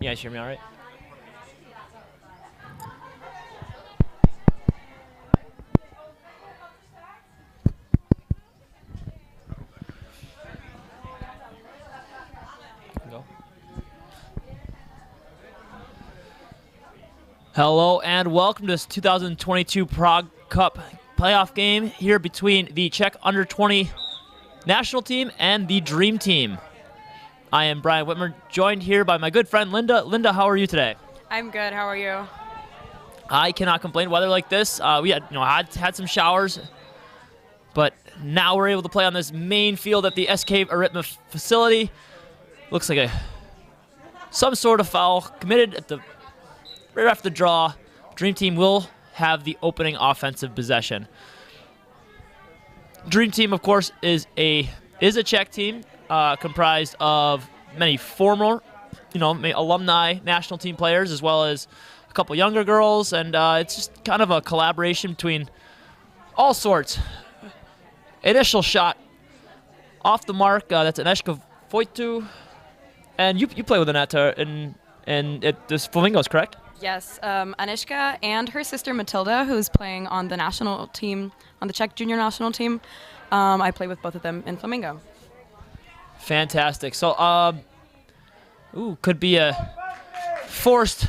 You guys hear me all right? Go. Hello and welcome to this 2022 Prague Cup playoff game here between the Czech under-20 national team and the Dream Team. I am Brian Whitmer, joined here by my good friend Linda. Linda, how are you today? I'm good. How are you? I cannot complain. Weather like this, we had some showers, but now we're able to play on this main field at the SK Aritma facility. Looks like some sort of foul committed at the right after the draw. Dream Team will have the opening offensive possession. Dream Team, of course, is a Czech team comprised of many former, alumni national team players as well as a couple younger girls, and it's just kind of a collaboration between all sorts. Initial shot off the mark. That's Agnieszka Wojtu, and you play with Aneta in this Flamingos, correct? Yes, Agnieszka and her sister Matilda, who's playing on the national team, on the Czech junior national team. I play with both of them in Flamingo. Fantastic. So, could be a forced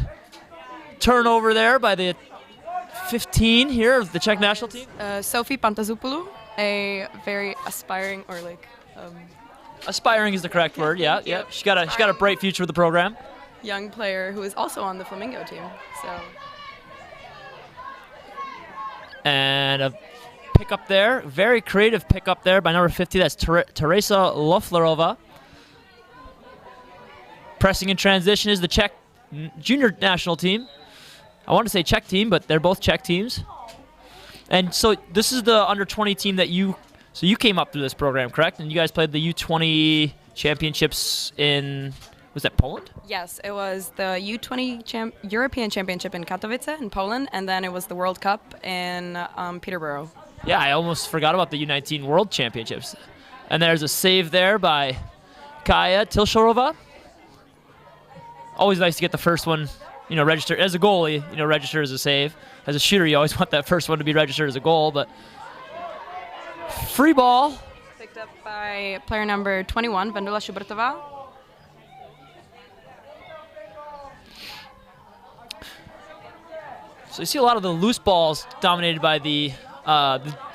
turnover there by the 15 here of the Czech national team. Sophie Pantazopoulou, a very aspiring, aspiring is the correct word. Yeah, yeah. She got a bright future with the program. Young player who is also on the Flamingo team. So. And a pickup there, very creative pickup there by number 50. That's Teresa Loflerova. Pressing in transition is the Czech junior national team. I want to say Czech team, but they're both Czech teams. And so this is the under-20 team that you came up through this program, correct? And you guys played the U20 championships in, was that Poland? Yes, it was the U20 European Championship in Katowice in Poland, and then it was the World Cup in Peterborough. Yeah, I almost forgot about the U19 World Championships. And there's a save there by Kaya Tilsharova. Always nice to get the first one, registered as a goalie, registered as a save. As a shooter, you always want that first one to be registered as a goal, but free ball. Picked up by player number 21, Vendula Shubertova. So you see a lot of the loose balls dominated by the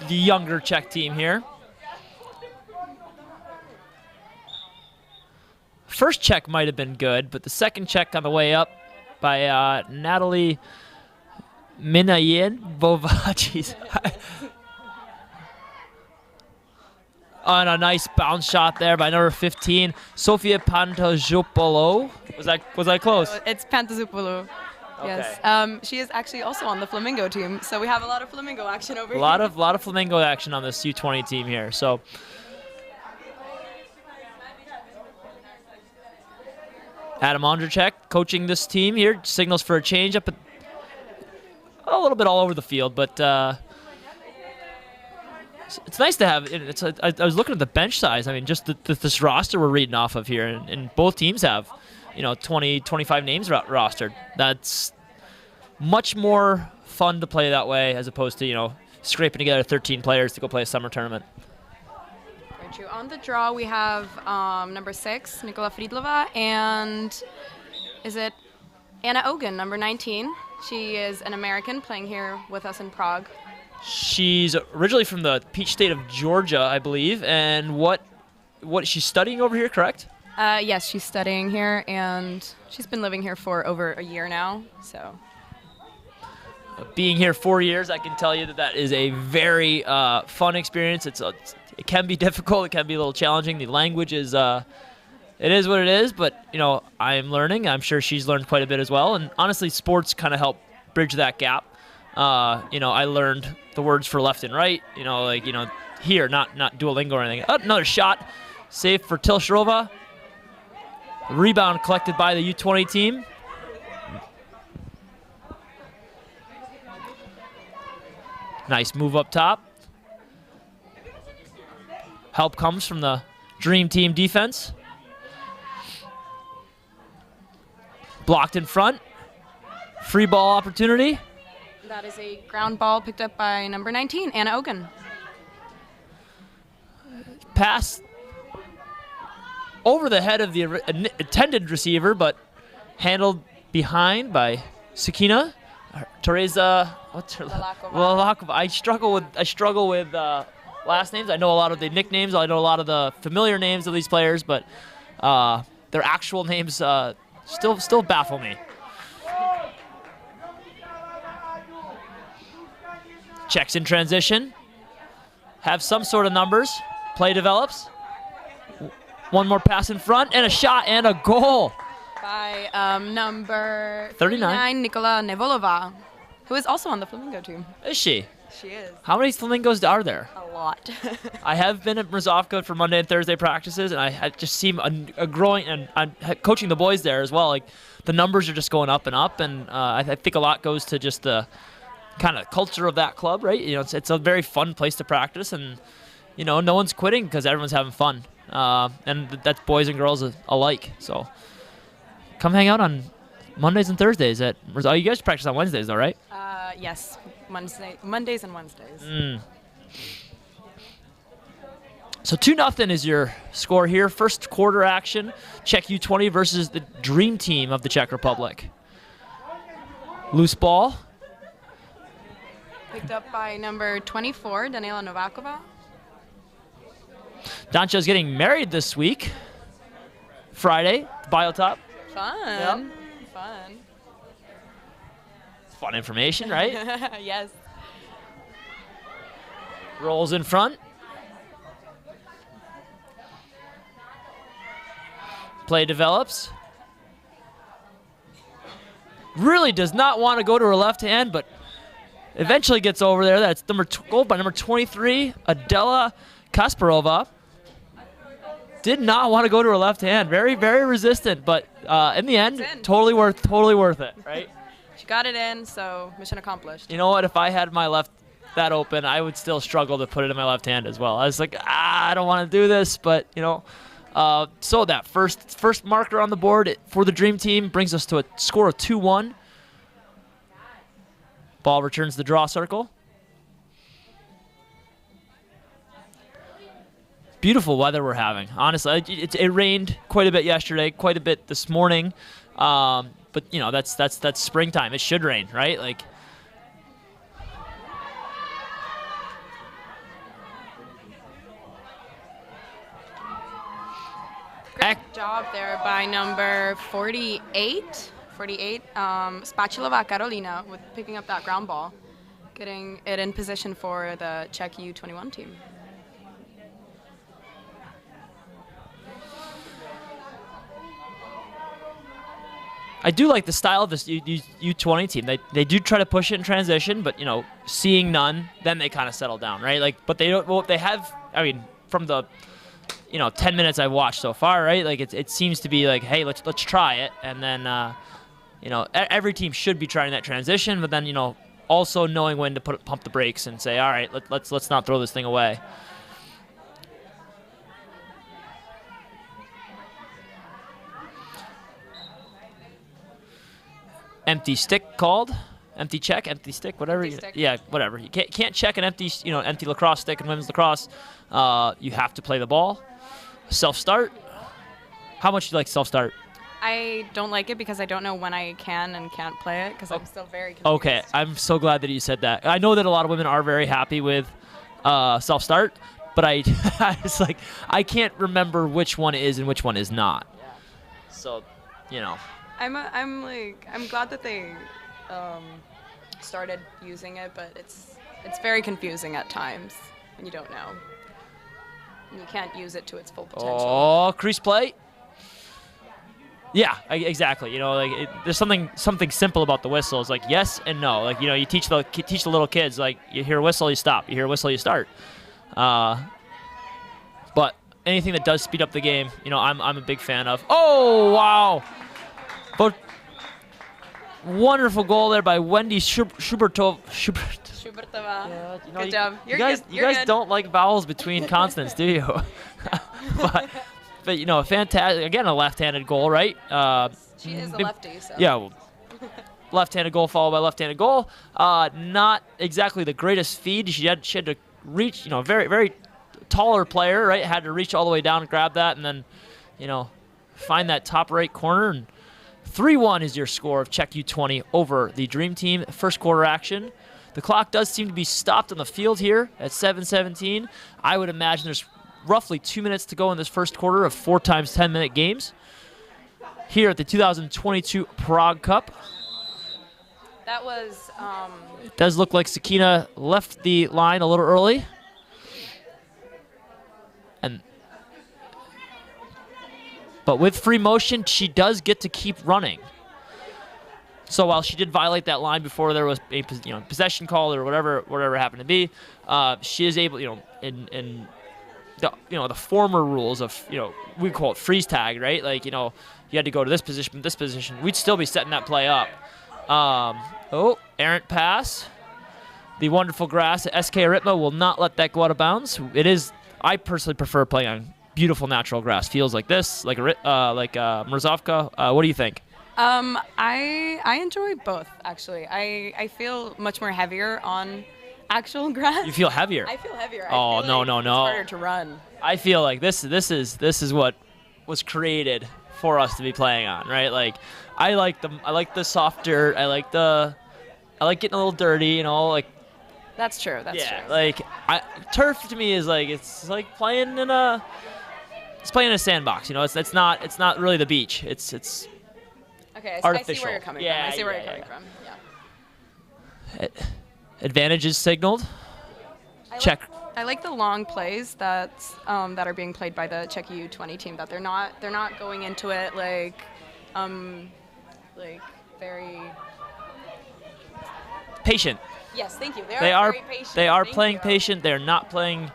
younger Czech team here. First check might have been good, but the second check on the way up by Natalie Minayevova. Jeez. On a nice bounce shot there by number 15, Sofia Pantazopoulou. Was I close? It's Pantazopoulou. Okay. Yes. She is actually also on the Flamingo team, so we have a lot of Flamingo action over here. A lot of Flamingo action on this U20 team here. So Adam Ondrzejczyk coaching this team here, signals for a changeup, but a little bit all over the field. But it's nice to have. I was looking at the bench size. I mean, just this roster we're reading off of here, and both teams have 20, 25 names rostered. That's much more fun to play that way as opposed to, scraping together 13 players to go play a summer tournament. Very true. On the draw, we have number 6, Nikola Friedlova, and is it Anna Ogan, number 19. She is an American playing here with us in Prague. She's originally from the Peach State of Georgia, I believe, and what she's studying over here, correct? Yes, she's studying here, and she's been living here for over a year now. So, being here 4 years, I can tell you that is a very fun experience. It can be difficult. It can be a little challenging. The language is it is what it is, but I am learning. I'm sure she's learned quite a bit as well. And honestly, sports kind of help bridge that gap. I learned the words for left and right. Here, not Duolingo or anything. Another shot, save for Tilsharova. Rebound collected by the U20 team. Nice move up top. Help comes from the Dream Team defense. Blocked in front. Free ball opportunity. That is a ground ball picked up by number 19, Anna Ogun. Pass over the head of the intended receiver, but handled behind by Sakina. Teresa, what's her Valakova. I struggle with last names. I know a lot of the nicknames. I know a lot of the familiar names of these players, but their actual names still baffle me. Czechs in transition. Have some sort of numbers. Play develops. One more pass in front, and a shot, and a goal. By number 39, Nikola Nevolova, who is also on the Flamingo team. Is she? She is. How many flamingos are there? A lot. I have been at Mrazovka for Monday and Thursday practices, and I just see a growing, and I'm coaching the boys there as well. Like, the numbers are just going up, and I think a lot goes to just the kind of culture of that club, right? You know, it's a very fun place to practice, and you know, no one's quitting because everyone's having fun, and that's boys and girls alike. So come hang out on Mondays and Thursdays at. Oh, you guys practice on Wednesdays, though, right? Yes, Mondays and Wednesdays. So 2-0 is your score here. First quarter action, Czech U20 versus the dream team of the Czech Republic. Loose ball. Picked up by number 24, Daniela Novakova. Dancha is getting married this week. Friday, Biotop. Fun. Yep. Fun. Fun information, right? Yes. Rolls in front. Play develops. Really does not want to go to her left hand, but eventually gets over there. That's goal by number 23, Adela Kasparova. Did not want to go to her left hand. Very, very resistant, but in the end, totally worth it, right? She got it in, so mission accomplished. You know what? If I had my left that open, I would still struggle to put it in my left hand as well. I was like, I don't want to do this, but you know. So that first marker on the board for the Dream Team brings us to a score of 2-1. Ball returns the draw circle. Beautiful weather we're having. Honestly, it rained quite a bit yesterday, quite a bit this morning. But you know, that's springtime. It should rain, right? Like. Great job there by number 48, Spatulova Karolina, with picking up that ground ball, getting it in position for the Czech U21 team. I do like the style of this U20 team. They do try to push it in transition, but you know, seeing none, then they kind of settle down, right? Like, but they don't. Well, they have. I mean, from the 10 minutes I've watched so far, right? Like it seems to be like, hey, let's try it, and then every team should be trying that transition, but then also knowing when to pump the brakes and say, all right, let's not throw this thing away. Empty stick called. Empty check, empty stick, whatever. Yeah, whatever. You can't check an empty lacrosse stick in women's lacrosse. You have to play the ball. Self-start. How much do you like self-start? I don't like it because I don't know when I can and can't play it because I'm still very confused. Okay, I'm so glad that you said that. I know that a lot of women are very happy with self-start, but I it's like I can't remember which one is and which one is not. Yeah. So, I'm glad that they started using it, but it's very confusing at times when you don't know. And you can't use it to its full potential. Oh, crease play. Yeah, exactly. There's something simple about the whistle. It's like yes and no. Like you teach the little kids, like you hear a whistle, you stop. You hear a whistle, you start. But anything that does speed up the game, I'm a big fan of. Oh wow! But wonderful goal there by Wendy Shubertova. Yeah, Good job. You guys don't like vowels between consonants, do you? But but fantastic. Again, a left-handed goal, right? She is a lefty, so. Yeah, well, left-handed goal followed by left-handed goal. Not exactly the greatest feed. She had to reach, very, very taller player, right? Had to reach all the way down and grab that, and then, find that top right corner. And 3-1 is your score of Czech U20 over the Dream Team. First quarter action. The clock does seem to be stopped on the field here at 7:17. I would imagine there's roughly 2 minutes to go in this first quarter of 4 times 10-minute games here at the 2022 Prague Cup. That was. It does look like Sakina left the line a little early. But with free motion, she does get to keep running. So while she did violate that line before there was a possession call or whatever happened to be, she is able, in the former rules of we call it freeze tag, right? Like you had to go to this position, we'd still be setting that play up. Errant pass. The wonderful grass at SK Aritma will not let that go out of bounds. I personally prefer playing on beautiful natural grass. Feels like this, like Mrzovka. What do you think? I enjoy both, actually. I feel much more heavier on actual grass. You feel heavier? I feel heavier. Oh, I feel no. It's harder to run. I feel like this is what was created for us to be playing on, right? Like I like the soft dirt. I like getting a little dirty, like. That's true. That's true. Like turf to me is like it's like playing in a sandbox. It's not really the beach. It's okay. artificial. I see where you're coming from. I see where you're coming from. Yeah. Advantage is signaled. Czech. I like the long plays that are being played by the Czech U20 team. That they're not going into it like very patient. Yes, thank you. They are very patient. They are Thank playing you. patient. They're not playing,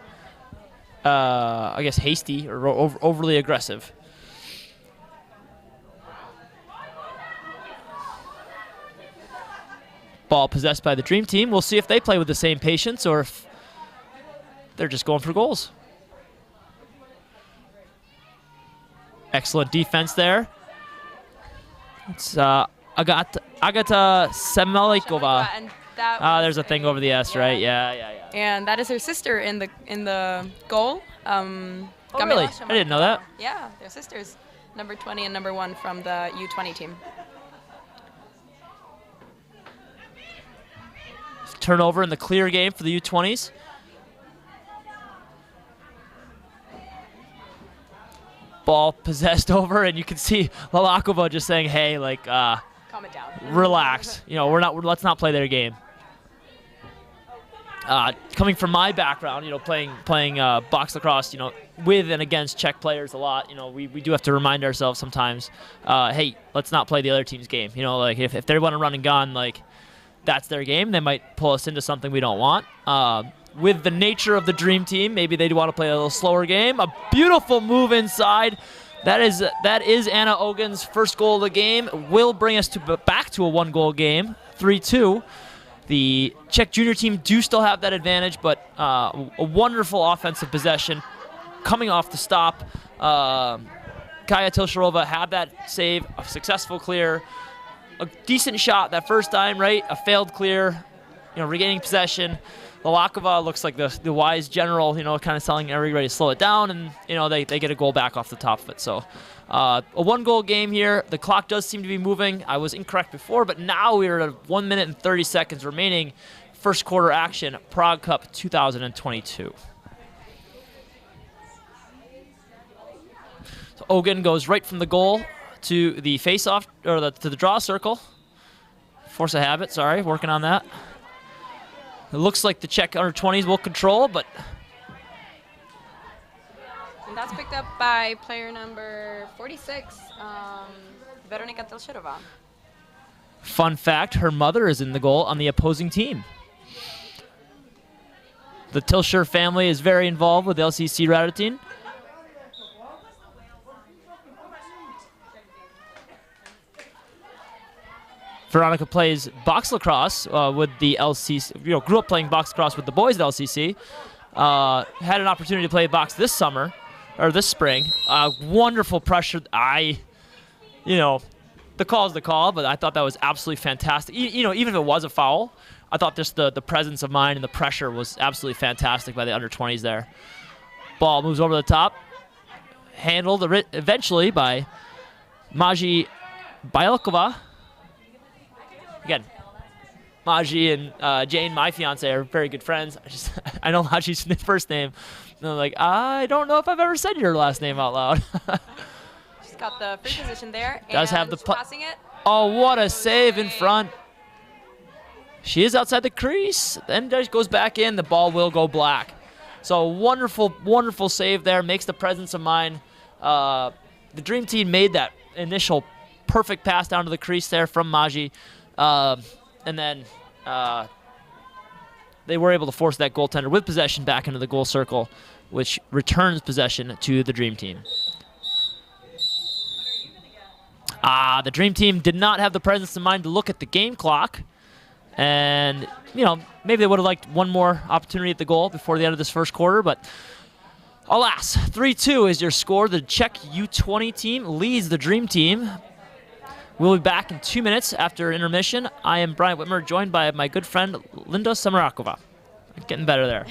I guess, hasty or overly aggressive. Ball possessed by the Dream Team. We'll see if they play with the same patience or if they're just going for goals. Excellent defense there. It's Agata Semelikova. There's a thing over the S, right? Yeah. And that is her sister in the goal. Oh, really? I didn't know that. Yeah, they're sisters. Number 20 and number 1 from the U20 team. Turnover in the clear game for the U20s. Ball possessed over, and you can see Lalakova just saying, "Hey, like, calm it down. Relax. Let's not play their game." Coming from my background, playing box lacrosse, with and against Czech players a lot, we do have to remind ourselves sometimes, hey, let's not play the other team's game. Like if they want to run and gun, like that's their game. They might pull us into something we don't want. With the nature of the Dream Team, maybe they do want to play a little slower game. A beautiful move inside. That is Anna Ogun's first goal of the game. Will bring us back to a 1-goal game, 3-2. The Czech junior team do still have that advantage, but a wonderful offensive possession coming off the stop. Kaya Tilsharova had that save, a successful clear, a decent shot that first time, right? A failed clear, regaining possession. Lalakova looks like the wise general, kind of telling everybody to slow it down, and they get a goal back off the top of it. So a 1-goal game here. The clock does seem to be moving. I was incorrect before, but now we're at 1 minute and 30 seconds remaining. First quarter action, Prague Cup 2022. So Ogun goes right from the goal to the face-off, or to the draw circle. Force a habit, sorry, working on that. It looks like the Czech under-20s will control, but... And that's picked up by player number 46, Veronika Tilsharova. Fun fact, her mother is in the goal on the opposing team. The Tilshire family is very involved with LCC Radotin. Veronica plays box lacrosse with the LCC. Grew up playing box lacrosse with the boys at LCC. Had an opportunity to play box this summer or this spring. Wonderful pressure. The call is the call, but I thought that was absolutely fantastic. Even if it was a foul, I thought just the presence of mind and the pressure was absolutely fantastic by the under-20s there. Ball moves over the top. Handled eventually by Maji Bielkova. Again, Maji and Jane, my fiance, are very good friends. I know Maji's first name. And I'm like, I don't know if I've ever said your last name out loud. She's got the free position there. Does have the passing it. Oh, what a save in front. She is outside the crease. Then just goes back in. The ball will go black. So wonderful, wonderful save there. Makes the presence of mind. The Dream Team made that initial perfect pass down to the crease there from Maji. And then they were able to force that goaltender with possession back into the goal circle, which returns possession to the Dream Team. The Dream Team did not have the presence of mind to look at the game clock. And, maybe they would have liked one more opportunity at the goal before the end of this first quarter. But alas, 3-2 is your score. The Czech U20 team leads the Dream Team. We'll be back in 2 minutes after intermission. I am Brian Whitmer, joined by my good friend Linda Samarakova. Getting better there.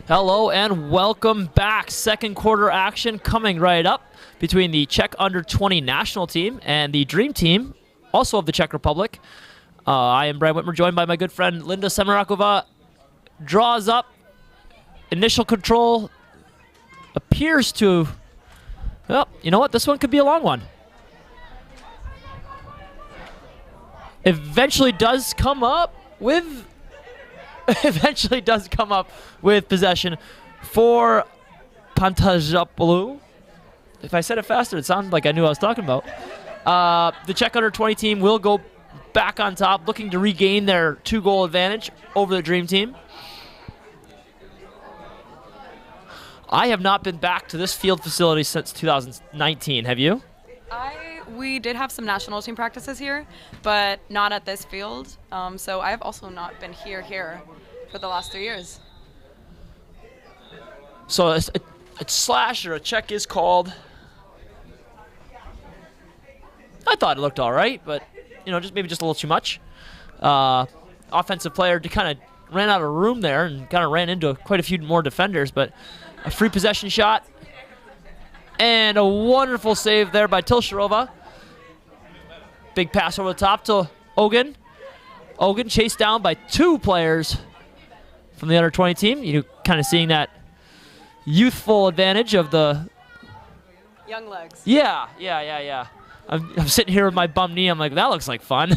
Hello and welcome back. Second quarter action coming right up between the Czech under-20 national team and the Dream Team, also of the Czech Republic. I am Brian Whitmer, joined by my good friend Linda Samarakova. Draws up. Initial control appears to... Well, you know what? This one could be a long one. Eventually does come up with possession for Pantajopoulou. If I said it faster, it sounded like I knew what I was talking about. The Czech under-20 team will go back on top, looking to regain their 2-goal advantage over the Dream Team. I have not been back to this field facility since 2019. Have you? We did have some national team practices here, but not at this field. So I've also not been here for the last 3 years. So a slash or a check is called. I thought it looked all right, but just maybe just a little too much. Offensive player kind of ran out of room there and kind of ran into quite a few more defenders, but a free possession shot and a wonderful save there by Tilsharova. Big pass over the top to Ogun. Ogun chased down by 2 players from the under 20 team. You kind of seeing that youthful advantage of the young legs. Yeah. I'm sitting here with my bum knee. I'm like, that looks like fun.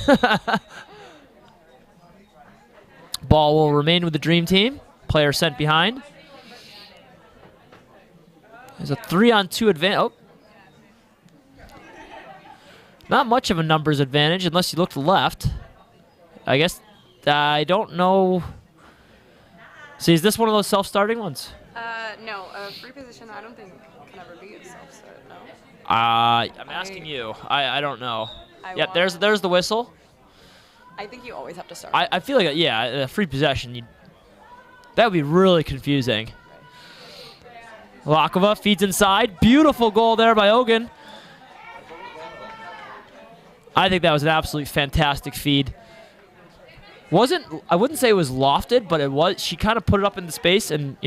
Ball will remain with the Dream Team. Player sent behind. There's a 3-on-2 advantage. Oh. Not much of a numbers advantage unless you look to the left. I guess I don't know. See, is this one of those self-starting ones? No, a free position I don't think can ever be a self-start, no. I'm asking you. I don't know. Yep, there's the whistle. I think you always have to start. I feel like, a free possession, that would be really confusing. Lakova feeds inside. Beautiful goal there by Ogun. I think that was an absolutely fantastic feed. I wouldn't say it was lofted, but it was. She kind of put it up into space, and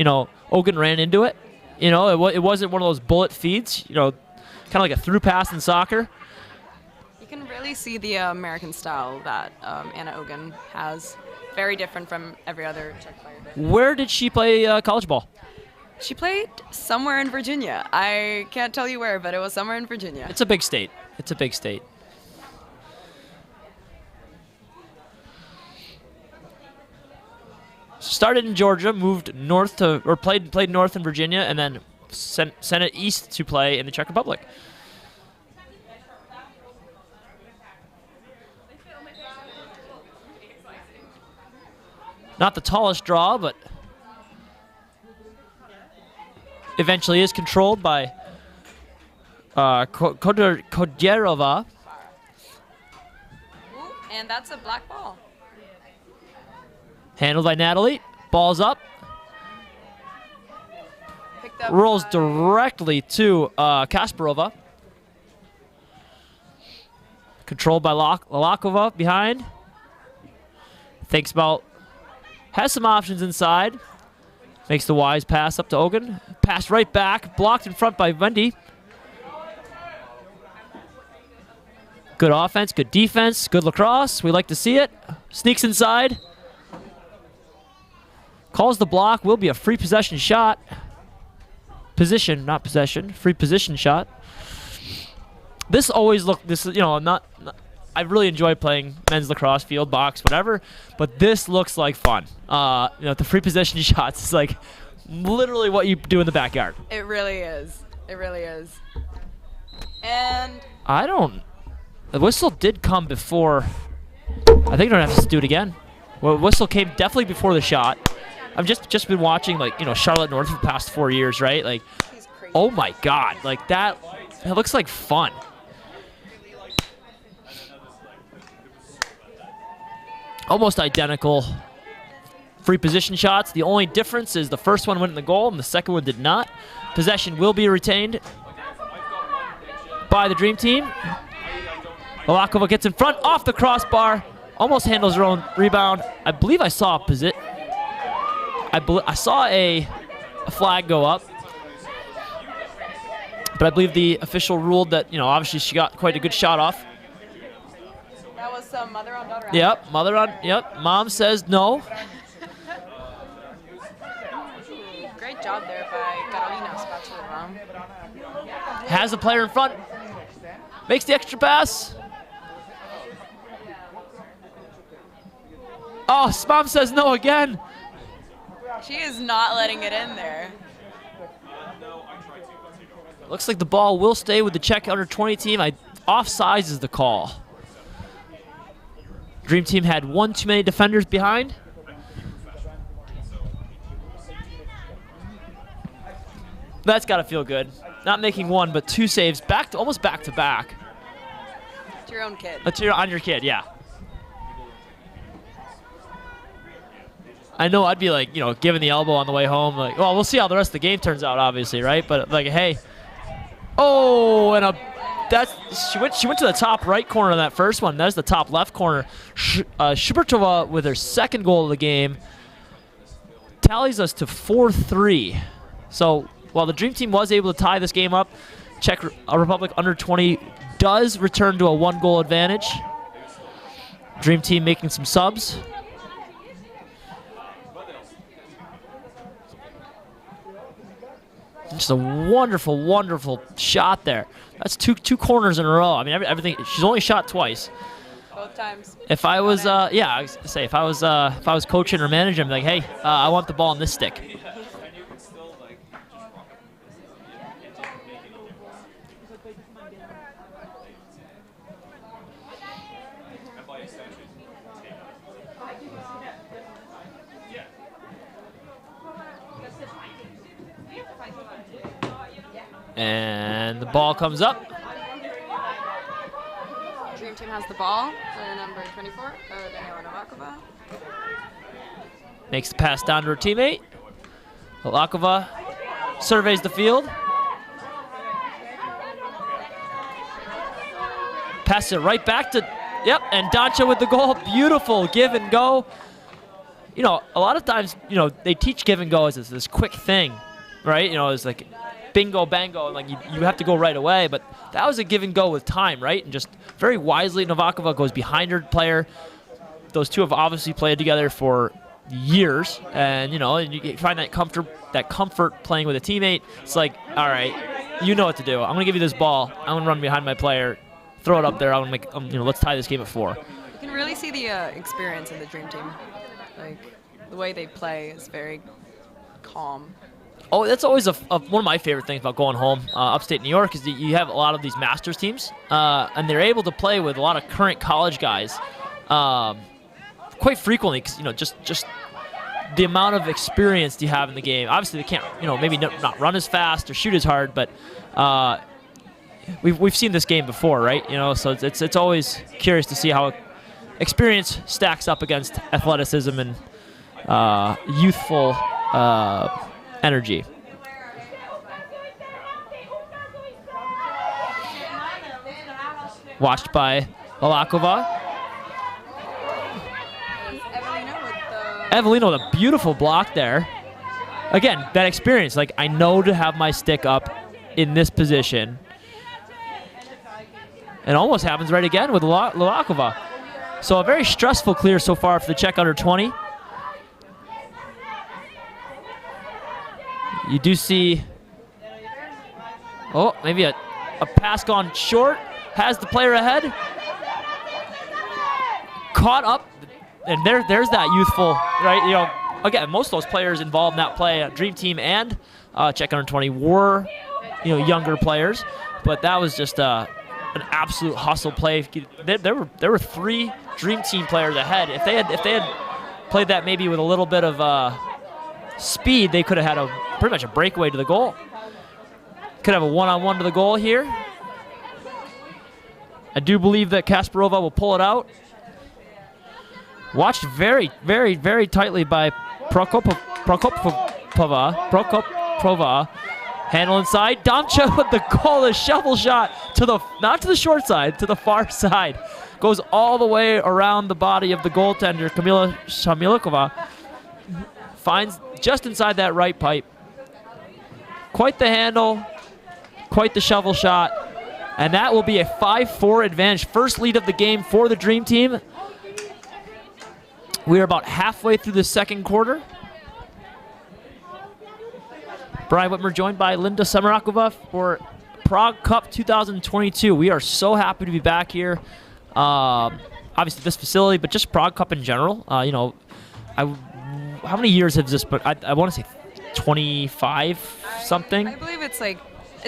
Ogun ran into it. It wasn't one of those bullet feeds. Kind of like a through pass in soccer. You can really see the American style that Anna Ogun has. Very different from every other Czech player. Where did she play college ball? She played somewhere in Virginia. I can't tell you where, but it was somewhere in Virginia. It's a big state. Started in Georgia, moved north played north in Virginia, and then sent it east to play in the Czech Republic. Not the tallest draw, but eventually is controlled by Kodjerova. And that's a black ball. Handled by Natalie. Ball's up. Picked up rolls directly to Kasparova. Controlled by Lakova behind. Thinks about, has some options inside. Makes the wise pass up to Ogun. Pass right back, blocked in front by Wendy. Good offense, good defense, good lacrosse. We like to see it. Sneaks inside. Calls the block, will be a free possession shot. Position, not possession. Free position shot. This always looked, I really enjoy playing men's lacrosse, field, box, whatever, but this looks like fun. The free position shots is like literally what you do in the backyard. It really is. It really is. And the whistle did come before. I think I don't have to do it again. Well, whistle came definitely before the shot. I've just been watching Charlotte North for the past 4 years, right? Like, oh my God, like that looks like fun. Almost identical free position shots. The only difference is the first one went in the goal and the second one did not. Possession will be retained by the Dream Team. Malakova gets in front, off the crossbar, almost handles her own rebound. I believe I saw I saw a flag go up, but I believe the official ruled that obviously she got quite a good shot off. That was some mother on daughter. Yep, Mom says no. Great job there by Karolina Spačová. Has the player in front. Makes the extra pass. Oh, Mom says no again. She is not letting it in there. Looks like the ball will stay with the Czech under 20 team. Offsides is the call. Dream Team had one too many defenders behind. That's got to feel good. Not making one, but 2 saves, almost back to back. To your own kid. On your kid, yeah. I know I'd be like, giving the elbow on the way home. Like, well, we'll see how the rest of the game turns out, obviously, right? But like, hey, oh, and she went to the top right corner of that first one. That's the top left corner. Shubertova with her second goal of the game tallies us to 4-3. So while the Dream Team was able to tie this game up, Czech Republic under 20 does return to a 1-goal advantage. Dream Team making some subs. Just a wonderful, wonderful shot there. That's two corners in a row. I mean, everything. She's only shot twice. Both times. If I was, I was gonna say, if I was coaching or managing, I'd be like, hey, I want the ball on this stick. And the ball comes up. Dream Team has the ball. Number 24, Daniela Novakova. Makes the pass down to her teammate. Novakova surveys the field. Passes it right back to, and Dancha with the goal. Beautiful give and go. A lot of times, they teach give and go as this quick thing, right? It's like bingo, bango, and like you have to go right away. But that was a give and go with time, right? And just very wisely, Novakova goes behind her player. Those two have obviously played together for years, and you find that comfort playing with a teammate. It's like, all right, you know what to do. I'm gonna give you this ball. I'm gonna run behind my player, throw it up there. I'm gonna make, let's tie this game at 4. You can really see the experience in the Dream Team. Like the way they play is very calm. Oh, that's always one of my favorite things about going home upstate New York is that you have a lot of these Masters teams, and they're able to play with a lot of current college guys quite frequently because, just the amount of experience you have in the game. Obviously, they can't, maybe not run as fast or shoot as hard, but we've seen this game before, right? So it's always curious to see how experience stacks up against athleticism and youthful energy. Watched by Novakova. Evelina with a beautiful block there. Again, that experience. Like, I know to have my stick up in this position. And almost happens right again with Novakova. So a very stressful clear so far for the Czech under 20. You do see, maybe a pass gone short. Has the player ahead. Caught up. And there's that youthful, right? Again, most of those players involved in that play, Dream Team and Czech under 20 were, younger players. But that was just an absolute hustle play. There were 3 Dream Team players ahead. If they had played that maybe with a little bit of speed, they could have had pretty much a breakaway to the goal. Could have a one-on-one to the goal here. I do believe that Kasparova will pull it out. Watched very, very, very tightly by Prokopova. Handle inside. Damcha with the goal, the shovel shot not to the short side, to the far side. Goes all the way around the body of the goaltender, Kamila Shamilikova. Finds just inside that right pipe. Quite the handle, quite the shovel shot. And that will be a 5-4 advantage. First lead of the game for the Dream Team. We are about halfway through the second quarter. Brian Whitmer joined by Linda Samarakova for Prague Cup 2022. We are so happy to be back here. Obviously this facility, but just Prague Cup in general. How many years has this been? I want to say 25 something. I believe it's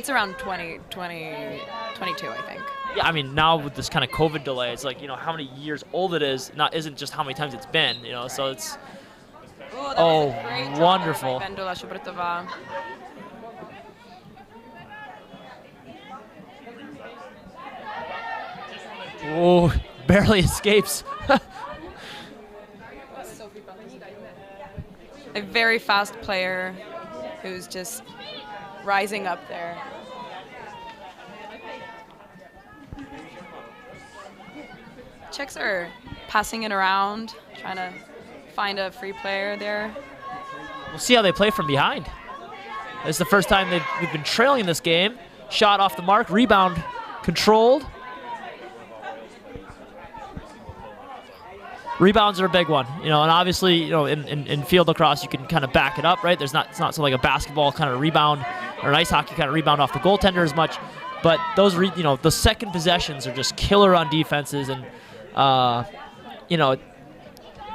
around 22, I think. Yeah, I mean, now with this kind of COVID delay, it's like, how many years old it is isn't just how many times it's been, so it's, wonderful. Oh, barely escapes. A very fast player who's just rising up there. Czechs are passing it around, trying to find a free player there. We'll see how they play from behind. This is the first time we've been trailing this game. Shot off the mark, rebound controlled. Rebounds are a big one, and obviously, in field lacrosse you can kind of back it up, right? It's not so like a basketball kind of rebound or an ice hockey kind of rebound off the goaltender as much, but those, the second possessions are just killer on defenses, and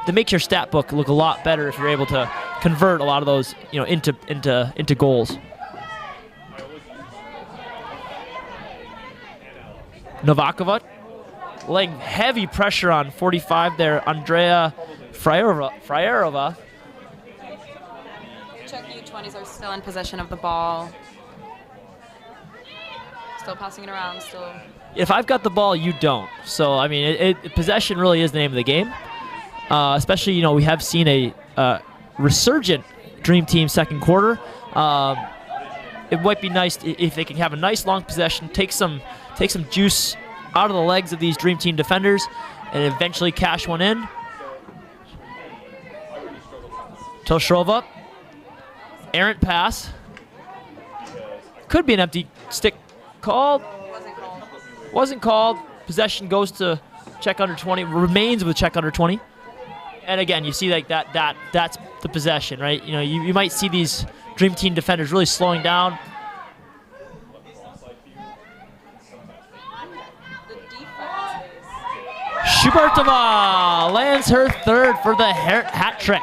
they make your stat book look a lot better if you're able to convert a lot of those, into goals. Novakova laying heavy pressure on 45 there, Andrea Frierova. Czech U20s are still in possession of the ball. Still passing it around, still. If I've got the ball, you don't. So, I mean, possession really is the name of the game. Especially, we have seen a resurgent Dream Team second quarter. It might be nice if they can have a nice long possession, take some juice out of the legs of these Dream Team defenders, and eventually cash one in. Toshrova, errant pass. Could be an empty stick called. Wasn't called. Possession goes to Czech under 20. Remains with Czech under 20. And again, you see like that's the possession, right? You might see these Dream Team defenders really slowing down. Shubertova lands her third for the hat trick.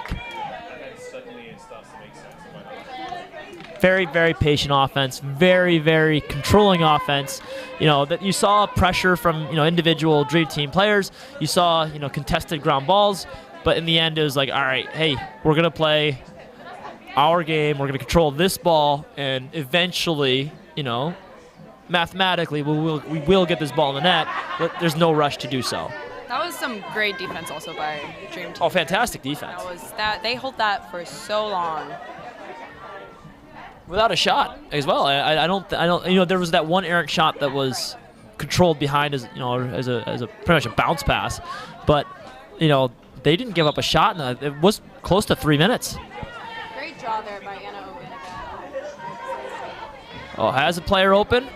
Very, very patient offense. Very, very controlling offense. That you saw pressure from individual Dream Team players. You saw contested ground balls, but in the end it was like, all right, hey, we're gonna play our game. We're gonna control this ball, and eventually, mathematically, we will get this ball in the net. But there's no rush to do so. That was some great defense also by Dream Team. Oh, fantastic defense. They hold that for so long. Without a shot as well. I don't. There was that one errant shot that was controlled behind as a pretty much a bounce pass, but they didn't give up a shot, and it was close to 3 minutes. Great draw there by Anna Ogun again. Oh, has a player open.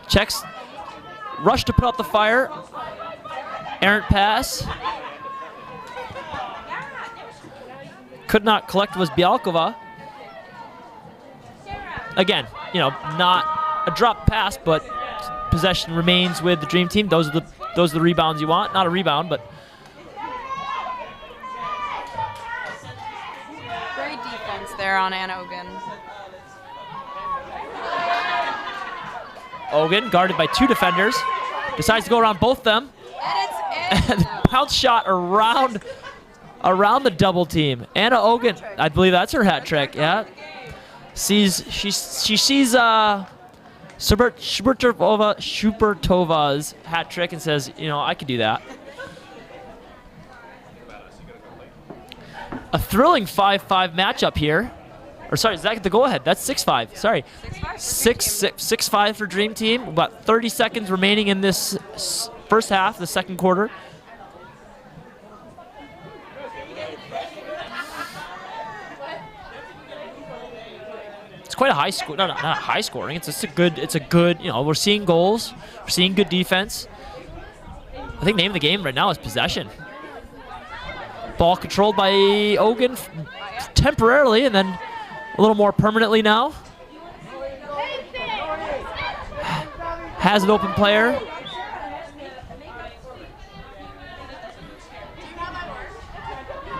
Czechs rush to put out the fire. Errant pass. Could not collect was Bialkova. Again, not a drop pass, but possession remains with the Dream Team. Those are the rebounds you want. Not a rebound, but great defense there on Anna Ogun. Ogun, guarded by two defenders, decides to go around both of them. And bounce shot around the double team. Anna Ogun, I believe that's her hat trick. Yeah, she sees Shubertova's hat trick and says, I could do that. A thrilling 5-5 matchup here. Or sorry, is that the go-ahead? That's 6-5. Sorry, 6-5 for Dream Team. About 30 seconds remaining in this first half, the second quarter. It's quite a high score. No, not high scoring. It's just a good. We're seeing goals. We're seeing good defense. I think the name of the game right now is possession. Ball controlled by Ogun temporarily, and then a little more permanently now. Has an open player.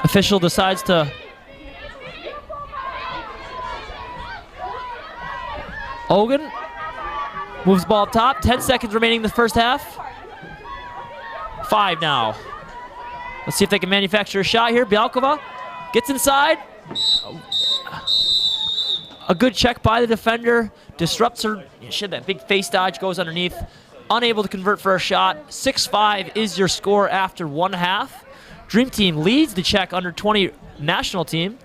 Official decides to Ogun moves ball up top. 10 seconds remaining in the first half. 5 now. Let's see if they can manufacture a shot here. Bialkova gets inside. A good check by the defender. Disrupts her. She had that big face dodge, goes underneath. Unable to convert for a shot. 6-5 is your score after 1/2. Dream Team leads the Czech under-20 national team.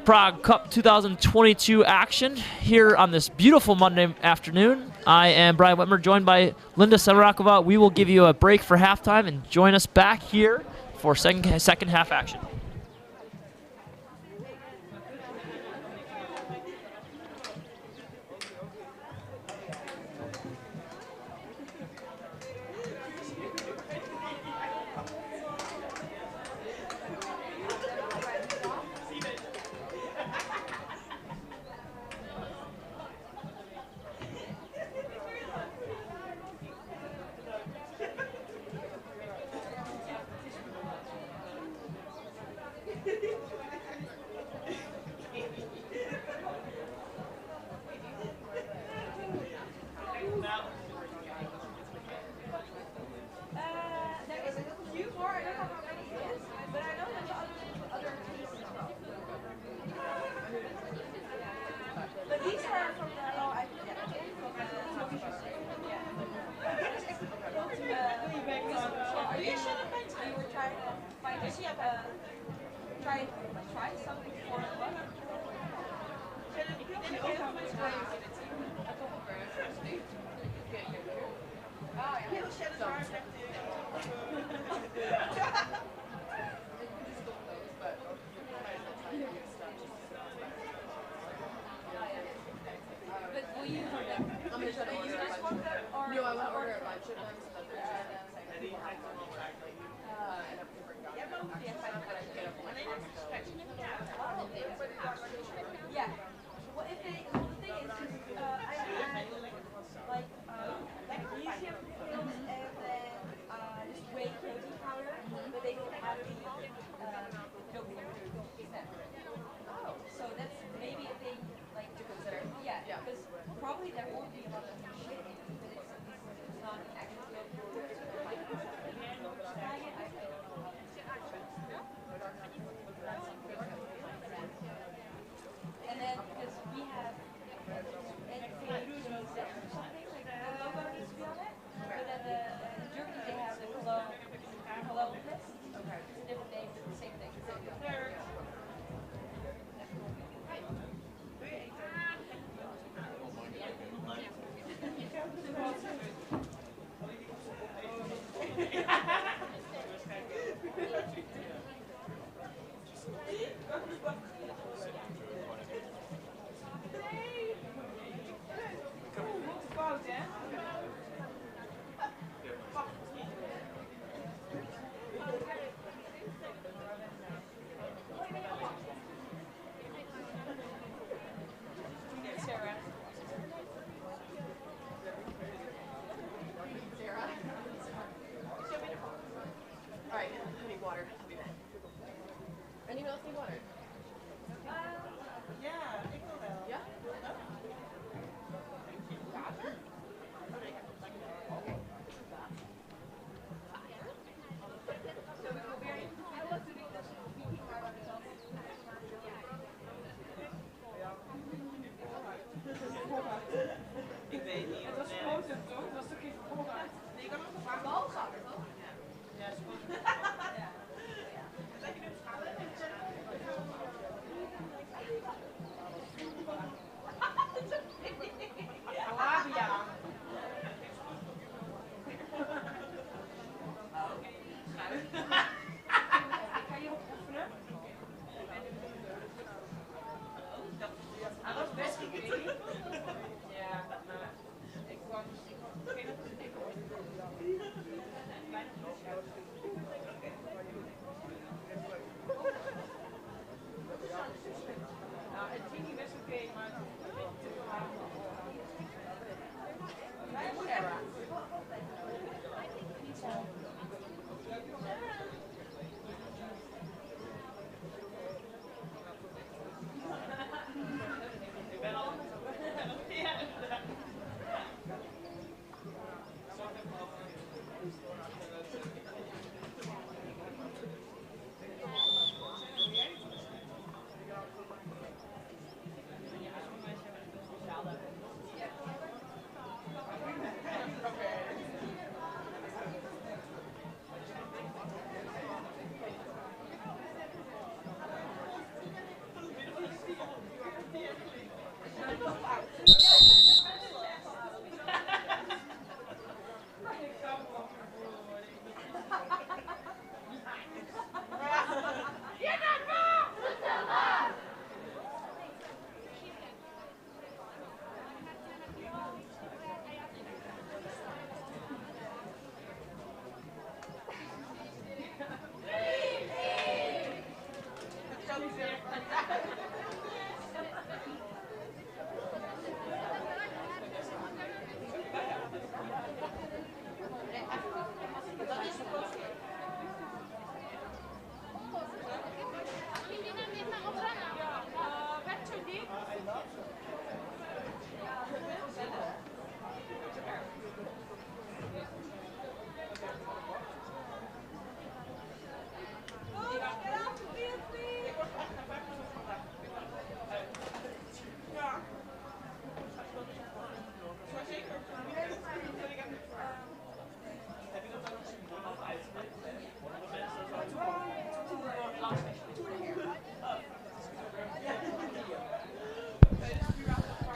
Prague Cup 2022 action here on this beautiful Monday afternoon. I am Brian Whitmer, joined by Linda Semerakova. We will give you a break for halftime and join us back here for second half action.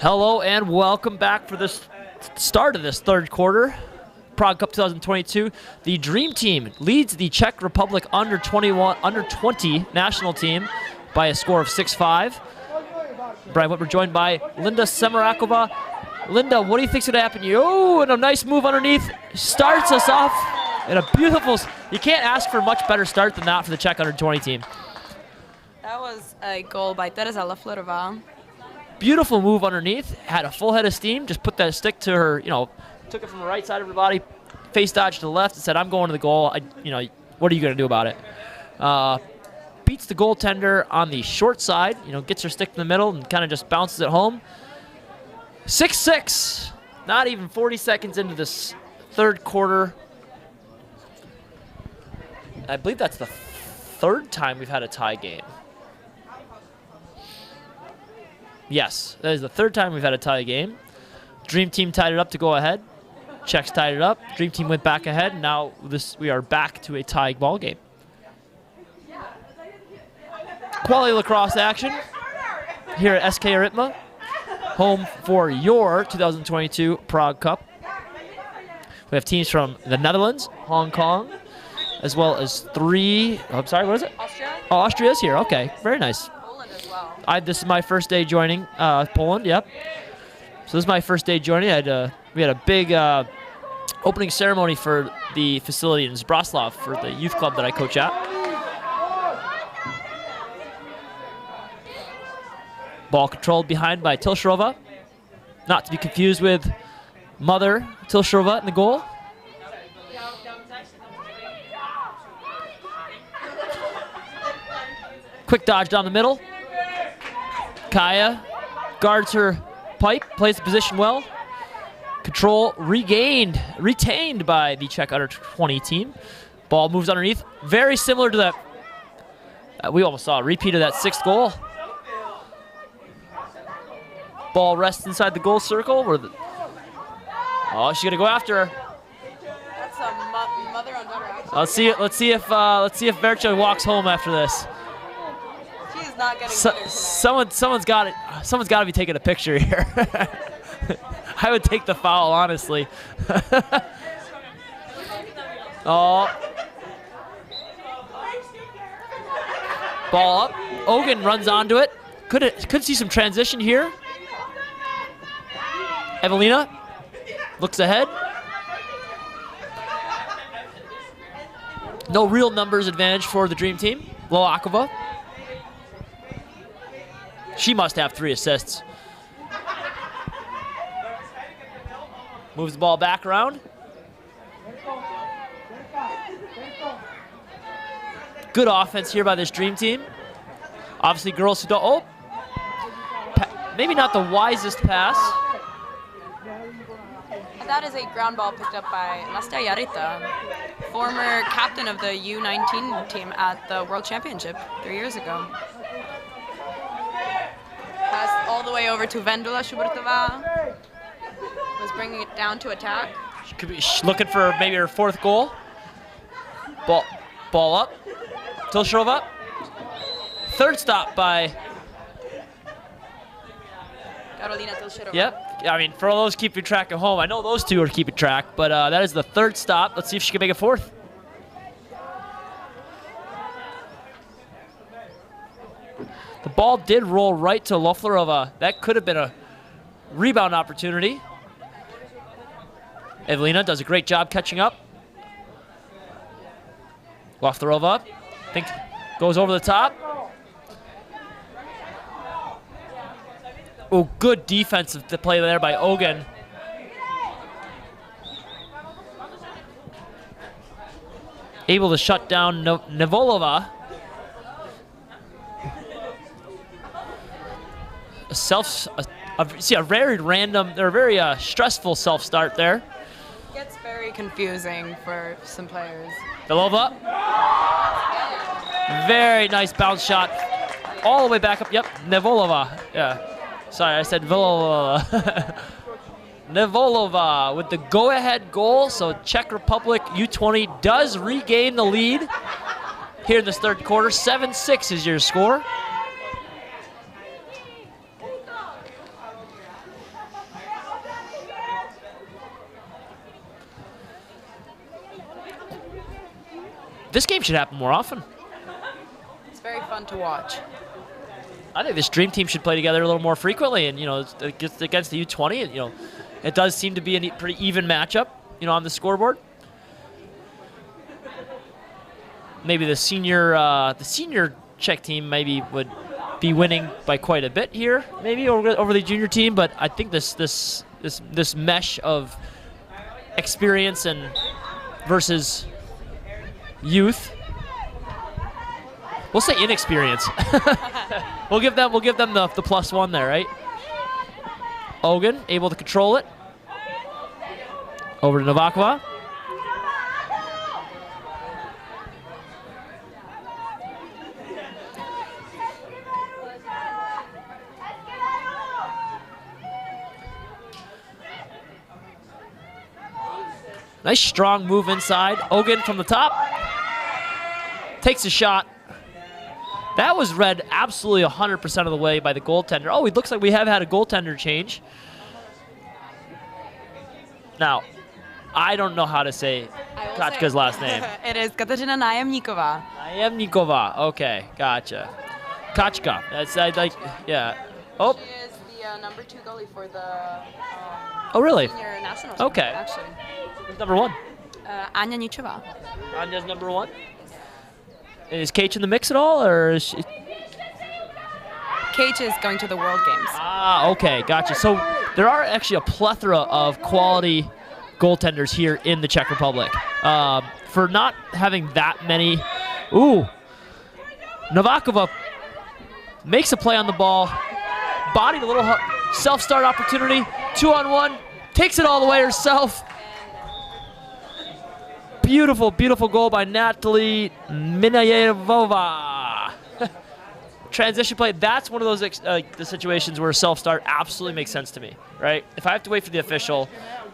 Hello and welcome back for this start of this third quarter. Prague Cup 2022. The Dream Team leads the Czech Republic under 20 national team by a score of 6-5. Brian Whitmer joined by Linda Semarakova. Linda, what do you think's going to happen to you? Oh, and a nice move underneath. Starts us off in a beautiful... You can't ask for a much better start than that for the Czech under 20 team. That was a goal by Tereza Laflerová. Beautiful move underneath. Had a full head of steam. Just put that stick to her, took it from the right side of her body, face dodge to the left, and said, I'm going to the goal. What are you going to do about it? Beats the goaltender on the short side, gets her stick in the middle and kind of just bounces it home. 6-6. Not even 40 seconds into this third quarter. I believe that's the third time we've had a tie game. Yes, that is the third time we've had a tie game. Dream Team tied it up to go ahead. Czechs tied it up. Dream Team went back ahead. Now we are back to a tie ball game. Quality lacrosse action here at SK Aritma, home for your 2022 Prague Cup. We have teams from the Netherlands, Hong Kong, as well as three. Oh, I'm sorry, what is it? Austria? Oh, Austria's here. Okay, very nice. Poland as well. This is my first day joining Poland. Yep. So this is my first day joining. We had a big opening ceremony for the facility in Zbraslav for the youth club that I coach at. Ball controlled behind by Tilshrova. Not to be confused with Mother Tilshrova in the goal. Quick dodge down the middle. Kaya guards her pipe, plays the position well. Control retained by the Czech under 20 team. Ball moves underneath. Very similar to that. We almost saw a repeat of that sixth goal. Ball rests inside the goal circle. Oh, she's gonna go after her. That's a mother on daughter action. Let's see if Vercha walks home after this. She is not getting Someone's got to be taking a picture here. I would take the foul, honestly. Oh. Ball up. Ogun runs onto it. Could see some transition here. Evelina looks ahead. No real numbers advantage for the Dream Team. Loakova. She must have 3 assists. Moves the ball back around. Good offense here by this Dream Team. Obviously girls who don't, maybe not the wisest pass. That is a ground ball picked up by Nastia Jarita, former captain of the U19 team at the World Championship 3 years ago. Passed all the way over to Vendula Shubertová. Was bringing it down to attack. She could be looking for maybe her 4th goal. Ball up. Tilshrova. 3rd stop by Karolina Tilshrova. Yep. I mean, for those keeping track at home, I know those two are keeping track, but that is the 3rd stop. Let's see if she can make a 4th. The ball did roll right to Loflerova. That could have been a rebound opportunity. Evelina does a great job catching up. Loflerova, goes over the top. Oh, good defensive play there by Ogun. Able to shut down Nevolova. See a very random, or very stressful self-start there. Gets very confusing for some players. Belova. Very nice bounce shot. All the way back up. Yep, Nevolova. Yeah. Sorry, I said Volova. Nevolova with the go-ahead goal. So Czech Republic U20 does regain the lead here in this third quarter. 7-6 is your score. this game should happen more often. It's very fun to watch. I think this dream team should play together a little more frequently, and against the U20, it does seem to be a pretty even matchup, on the scoreboard. Maybe the senior Czech team maybe would be winning by quite a bit here, maybe over the junior team, but I think this mesh of experience and versus youth. We'll say inexperience. we'll give them the +1 there, right? Ogun able to control it. Over to Novakova. Nice strong move inside. Ogun from the top. Takes a shot. That was read absolutely 100% of the way by the goaltender. Oh, it looks like we have had a goaltender change. Now, I don't know how to say Kachka's last name. It is Kateřina Nájemníková. Nájemníková. Okay, gotcha. Kachka. That's yeah. Oh. She is the number 2 goalie for the oh, really? senior national team, Okay. actually. Who's number 1? Anya Ničová. Anya's number 1. Is Kate in the mix at all, or is she? Kate is going to the World Games. Ah, okay, gotcha. So there are actually a plethora of quality goaltenders here in the Czech Republic. For not having that many, Novakova makes a play on the ball, bodied a little self-start opportunity, 2-on-1, takes it all the way herself. Beautiful, beautiful goal by Natalie Minayevova. Transition play, that's one of those the situations where self-start absolutely makes sense to me, right? If I have to wait for the official,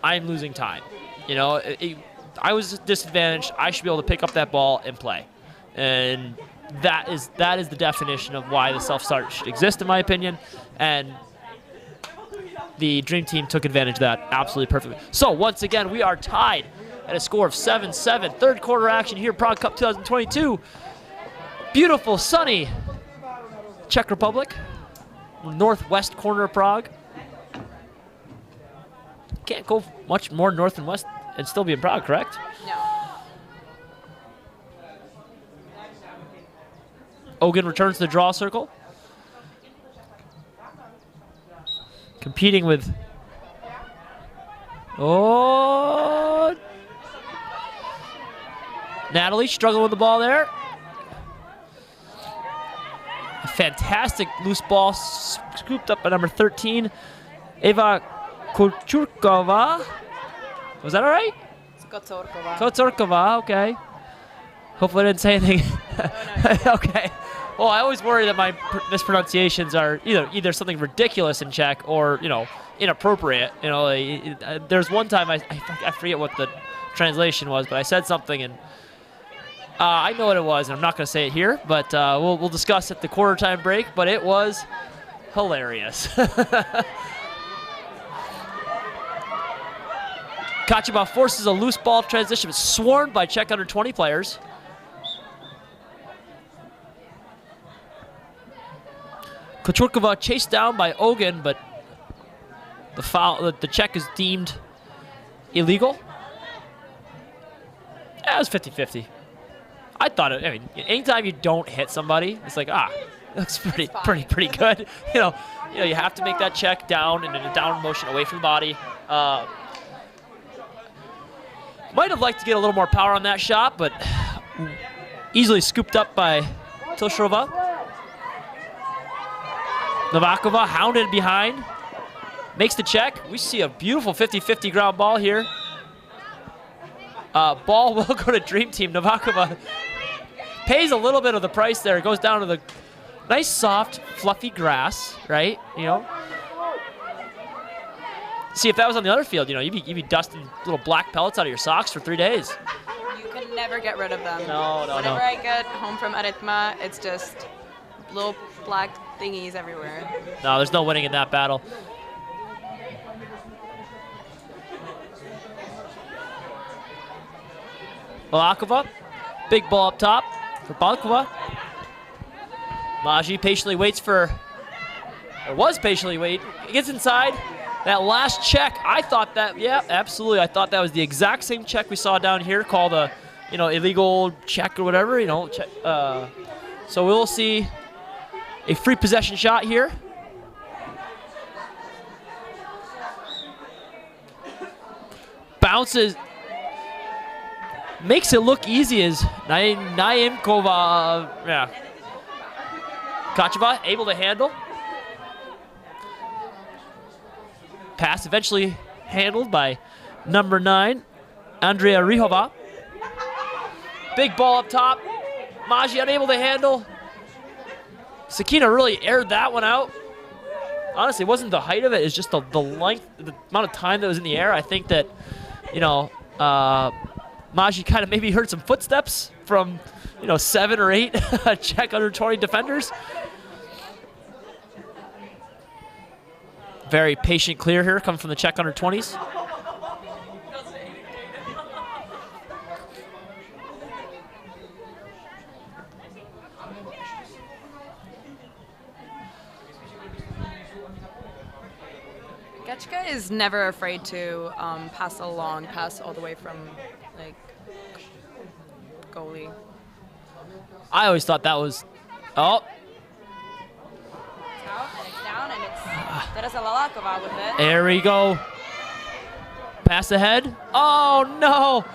I'm losing time. I was disadvantaged. I should be able to pick up that ball and play. And that is the definition of why the self-start should exist, in my opinion. And the Dream Team took advantage of that absolutely perfectly. So once again, we are tied at a score of 7-7. Third quarter action here, Prague Cup 2022. Beautiful, sunny Czech Republic, northwest corner of Prague. Can't go much more north and west and still be in Prague, correct? No. Ogun returns to the draw circle. Competing with... Oh! Natalie struggling with the ball there. A fantastic loose ball scooped up by number 13, Eva Kochurkova. Was that all right? It's Kocorková. Kochurkova, okay. Hopefully I didn't say anything. No. Okay. Well, I always worry that my mispronunciations are either something ridiculous in Czech or, inappropriate. There's one time I forget what the translation was, but I said something and I know what it was, and I'm not going to say it here, but we'll discuss at the quarter time break, but it was hilarious. Kachima forces a loose ball transition, swarmed by Czech under 20 players. Kochurkova chased down by Ogun, but the Czech is deemed illegal. That was 50-50. I thought anytime you don't hit somebody, it's like, that's pretty good. You have to make that check down and in a down motion away from the body. Might have liked to get a little more power on that shot, but easily scooped up by Tilshrova. Novakova hounded behind, makes the check. We see a beautiful 50-50 ground ball here. Ball will go to Dream Team. Novakova pays a little bit of the price there. It goes down to the nice, soft, fluffy grass, right? See, if that was on the other field, you'd be dusting little black pellets out of your socks for 3 days. You can never get rid of them. No. Whenever I get home from Aritma, it's just little black thingies everywhere. No, there's no winning in that battle. Novakova Big ball up top for Balkova. Maji patiently waits for, or was patiently waiting. He gets inside. That last check, I thought that, yeah, absolutely. I thought that was the exact same check we saw down here, called a, illegal check or whatever, So we'll see a free possession shot here. Bounces, makes it look easy as Naimkova, Kacheva able to handle. Pass eventually handled by number 9, Andrea Rihova. Big ball up top. Maji unable to handle. Sakina really aired that one out. Honestly, it wasn't the height of it. It's just the length, the amount of time that was in the air. I think that, Maji kind of maybe heard some footsteps from, 7 or 8 Czech under 20 defenders. Very patient clear here, coming from the Czech under 20s. Getchka is never afraid to pass a long pass all the way from goalie. I always thought that was, oh. It's out and it's down and it's Teresa Lalakova with it. There we go. Pass ahead. Oh no.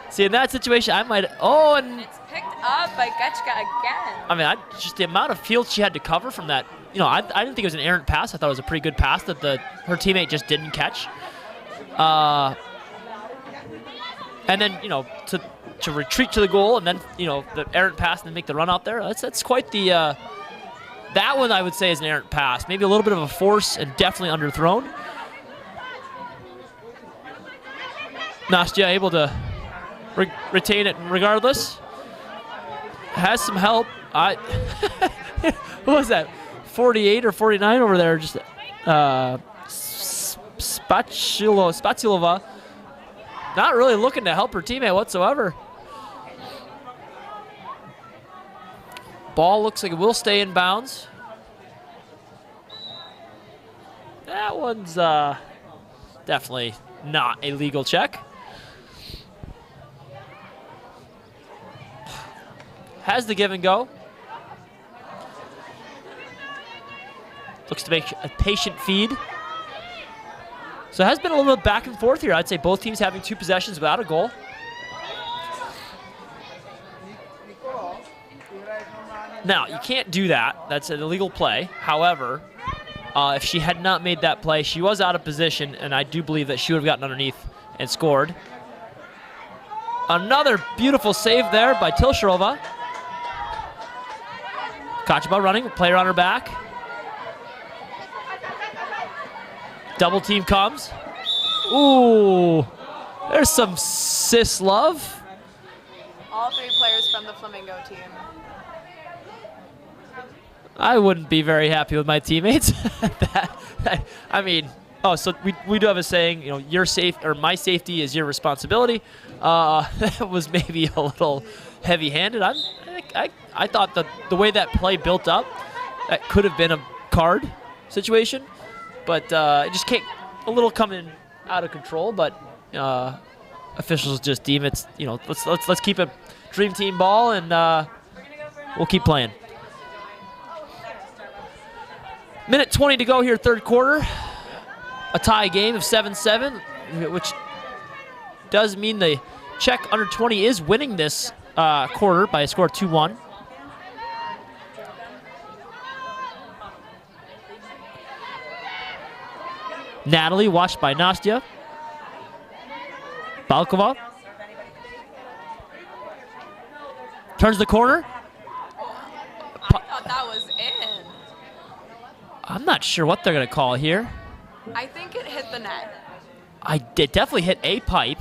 See, in that situation, I might, and it's picked up by Getchka again. I mean, just the amount of field she had to cover from that. I didn't think it was an errant pass. I thought it was a pretty good pass that her teammate just didn't catch. And then, to retreat to the goal and then, the errant pass and then make the run out there. That's quite the, that one I would say is an errant pass. Maybe a little bit of a force and definitely underthrown. Nastya able to retain it regardless. Has some help. What was that? 48 or 49 over there. Just Spatulova. Not really looking to help her teammate whatsoever. Ball looks like it will stay in bounds. That one's definitely not a legal check. Has the give and go. Looks to make a patient feed. So it has been a little bit back and forth here. I'd say both teams having 2 possessions without a goal. Now, you can't do that. That's an illegal play. However, if she had not made that play, she was out of position, and I do believe that she would have gotten underneath and scored. Another beautiful save there by Tilsharova. Kacheva running, player on her back. Double team comes. Ooh, there's some sis love. All 3 players from the Flamingo team. I wouldn't be very happy with my teammates. So we do have a saying, your safe or my safety is your responsibility. That was maybe a little heavy-handed. I thought that the way that play built up, that could have been a card situation. But it just can't, a little coming out of control. But officials just deem it's, let's keep it dream team ball, and we'll keep playing. Minute 20 to go here, third quarter. A tie game of 7-7, which does mean the Czech under 20 is winning this quarter by a score of 2-1. Natalie, watched by Nastya. Balkova. Turns the corner. I thought that was in. I'm not sure what they're going to call here. I think it hit the net. It definitely hit a pipe.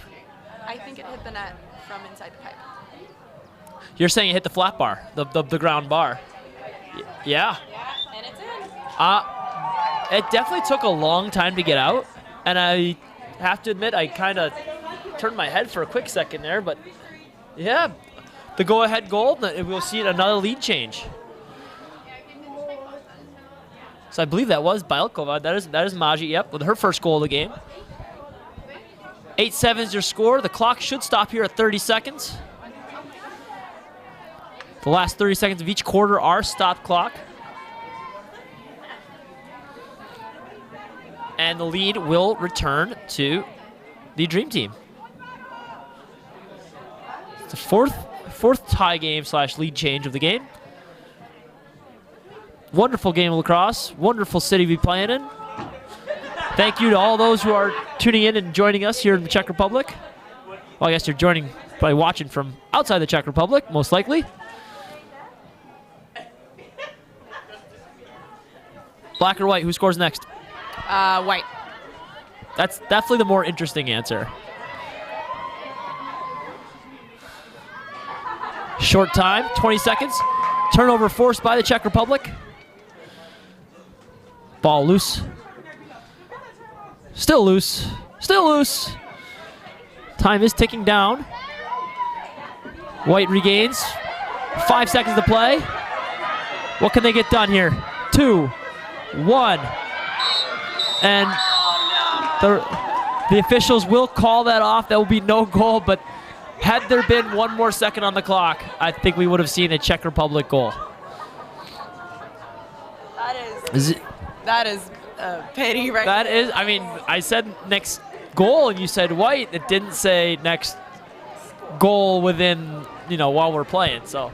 I think it hit the net from inside the pipe. You're saying it hit the flat bar, the ground bar. Yeah. Yeah, and it's in. It definitely took a long time to get out, and I have to admit I kind of turned my head for a quick second there, but yeah, the go-ahead goal, we'll see another lead change. So I believe that was Bielkova. That is Maji, yep, with her first goal of the game. 8-7 is your score. The clock should stop here at 30 seconds. The last 30 seconds of each quarter are stop clock. And the lead will return to the Dream Team. It's the fourth tie game / lead change of the game. Wonderful game of lacrosse. Wonderful city to be playing in. Thank you to all those who are tuning in and joining us here in the Czech Republic. Well, I guess you're joining by watching from outside the Czech Republic, most likely. Black or white, who scores next? White. That's definitely the more interesting answer. Short time, 20 seconds. Turnover forced by the Czech Republic. Ball loose. Still loose. Still loose. Time is ticking down. White regains. 5 seconds to play. What can they get done here? 2, 1. And the officials will call that off. That will be no goal, but had there been 1 more second on the clock, I think we would have seen a Czech Republic goal. That is a pity right That there. is, I mean, I said next goal and you said white. It didn't say next goal within, while we're playing. So,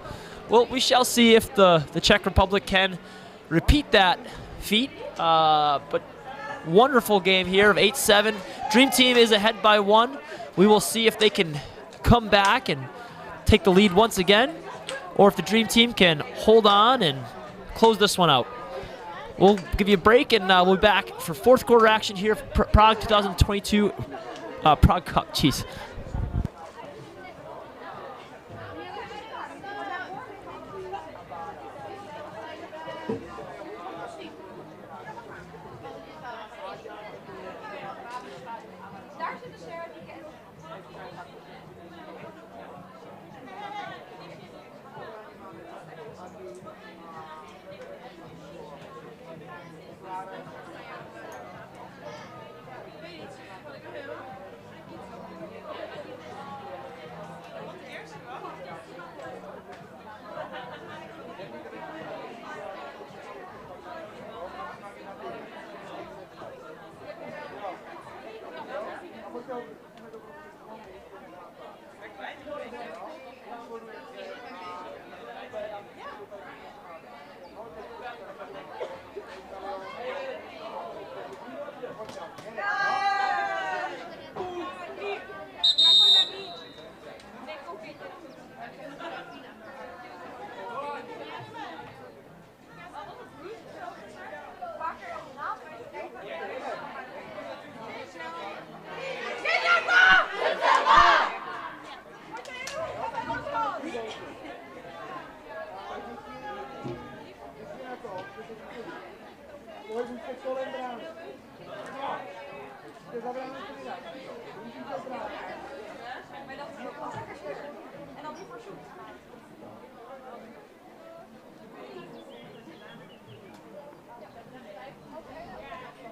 well, we shall see if the Czech Republic can repeat that feat. But wonderful game here of 8-7. Dream Team is ahead by 1. We will see if they can come back and take the lead once again, or if the Dream Team can hold on and close this one out. We'll give you a break, and we'll be back for fourth quarter action here for Prague 2022 Prague Cup. Jeez.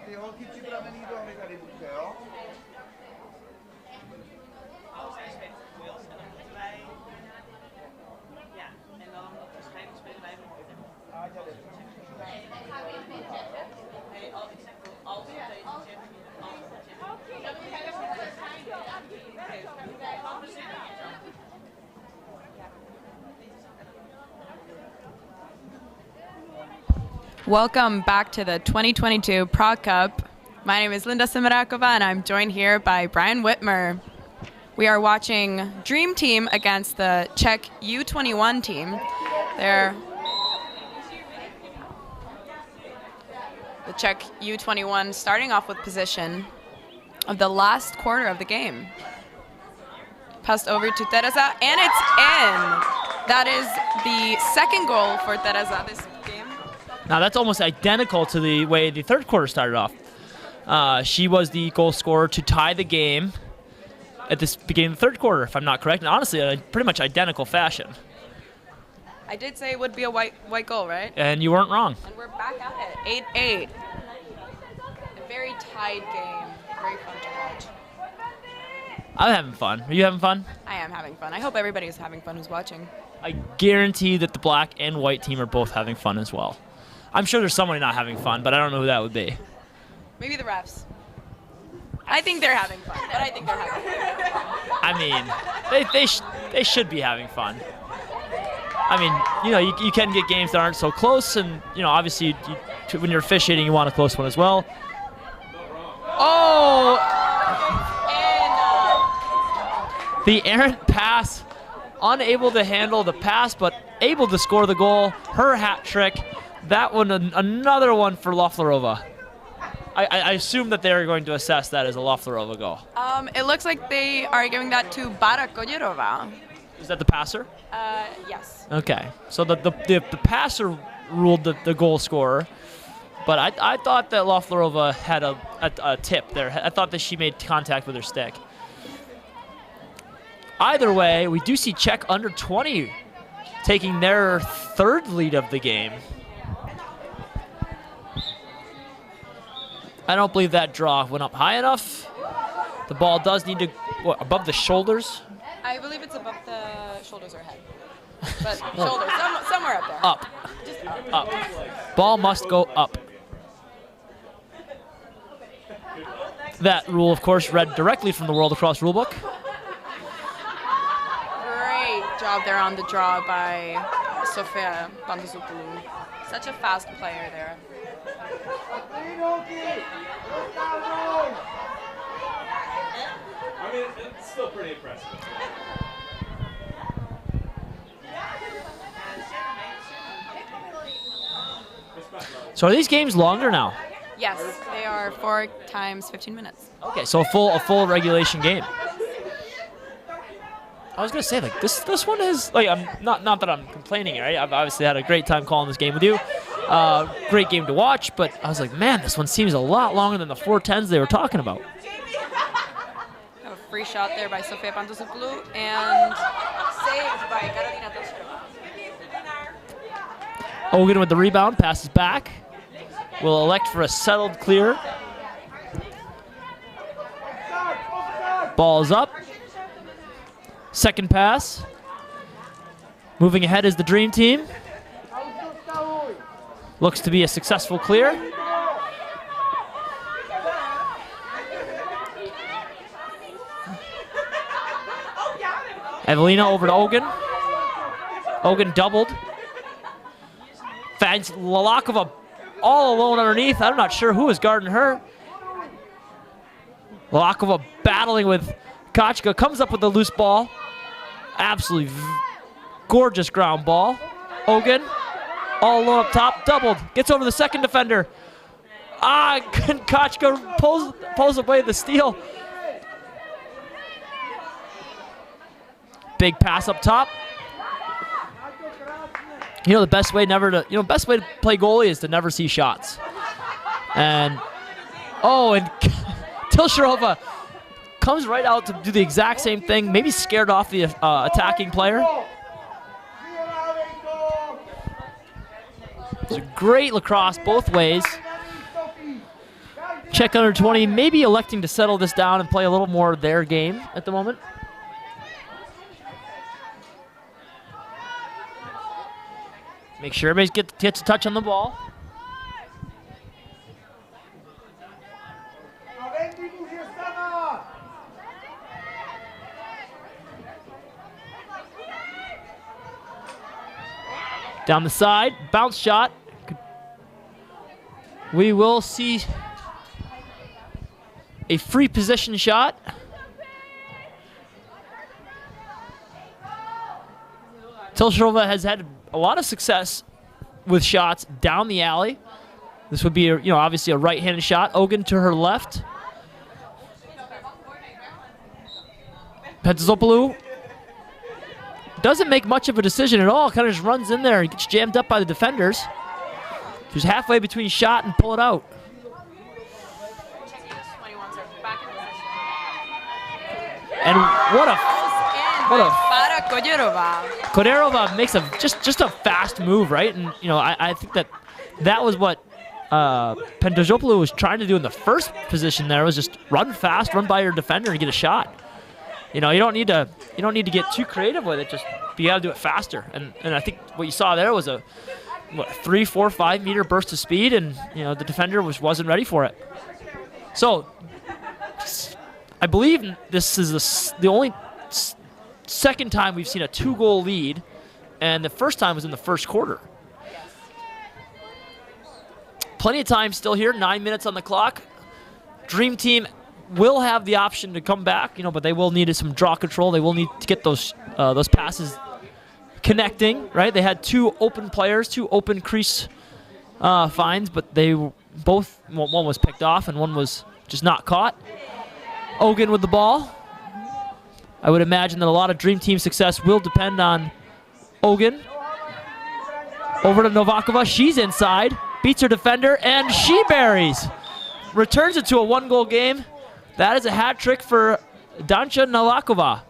Ty holky připravený domy tady buďte, jo? Welcome back to the 2022 Prague Cup. My name is Linda Simirakova, and I'm joined here by Brian Whitmer. We are watching Dream Team against the Czech U21 team. They're the Czech U21 starting off with possession of the last quarter of the game. Passed over to Tereza, and it's in. That is the second goal for Tereza this game. Now that's almost identical to the way the third quarter started off. She was the goal scorer to tie the game at this beginning of the third quarter, if I'm not correct, and honestly, in a pretty much identical fashion. I did say it would be a white goal, right? And you weren't wrong. And we're back at it, 8-8. A very tied game, very fun to watch. I'm having fun. Are you having fun? I am having fun. I hope everybody is having fun who's watching. I guarantee that the black and white team are both having fun as well. I'm sure there's somebody not having fun, but I don't know who that would be. Maybe the refs. I think they're having fun, but I think they're having fun. I mean, they should be having fun. I mean, you know, you can get games that aren't so close, and, you know, obviously when you're officiating, you want a close one as well. Oh! And the errant pass, unable to handle the pass, but able to score the goal. Her hat trick. That one, another one for Loflerova. I assume that they're going to assess that as a Loflerova goal. It looks like they are giving that to Bara Kojerova. Is that the passer? Yes. Okay, so the passer ruled the goal scorer, but I thought that Loflerova had a tip there. I thought that she made contact with her stick. Either way, we do see Czech under 20 taking their third lead of the game. I don't believe that draw went up high enough. The ball does need to go above the shoulders. I believe it's above the shoulders or head. But shoulders, somewhere up there. Up. Just up. Up. Ball must go up. That rule, of course, read directly from the World Lacrosse Rulebook. Great job there on the draw by Sofia Pantozopoulou. Such a fast player there. I mean, it's still pretty impressive. So are these games longer now? Yes, they are 4 times 15 minutes. Okay, so a full regulation game. I was gonna say, like, this one is, like, I'm not that I'm complaining, right? I've obviously had a great time calling this game with you. Great game to watch, but I was like, man, this one seems a lot longer than the 4:10s they were talking about. A free shot there by Sofia Pantozopoulou and saved by Karolina Tosherova. Ogun with the rebound, passes back. Will elect for a settled clear. Ball's up. Second pass. Moving ahead is the Dream Team. Looks to be a successful clear. Evelina over to Ogun. Ogun doubled. Finds Lalakova all alone underneath. I'm not sure who is guarding her. Lalakova battling with Kochka. Comes up with the loose ball. Absolutely gorgeous ground ball. Ogun all alone up top. Doubled. Gets over the second defender. Kochka pulls away the steal. Big pass up top. You know, the best way best way to play goalie is to never see shots. And Tilsharova comes right out to do the exact same thing, maybe scared off the attacking player. It's a great lacrosse both ways. Czech under 20 maybe electing to settle this down and play a little more their game at the moment. Make sure everybody gets a touch on the ball. Down the side, bounce shot. We will see a free position shot. Tilsharova has had a lot of success with shots down the alley. This would be, obviously a right-handed shot. Ogun to her left. Pantozopoulou doesn't make much of a decision at all. Kind of just runs in there and gets jammed up by the defenders. She's halfway between shot and pull it out. And what a Para Koderova. Koderova makes a just a fast move, right? And I think that was what Pentojopoulou was trying to do in the first position. There was just run fast, run by your defender, and get a shot. You don't need to get too creative with it. Just you got to do it faster. And I think what you saw there was a 3, 4, 5 meter burst of speed, and the defender wasn't ready for it. So I believe this is the only second time we've seen a 2-goal lead, and the first time was in the first quarter. Plenty of time still here, 9 minutes on the clock. Dream Team will have the option to come back, but they will need some draw control. They will need to get those passes connecting, right? They had 2 open players, 2 open crease finds, but they both, one was picked off and one was just not caught. Ogun with the ball. I would imagine that a lot of Dream Team success will depend on Ogun. Over to Novakova. She's inside. Beats her defender, and she buries. Returns it to a 1-goal game. That is a hat trick for Dancia Novakova.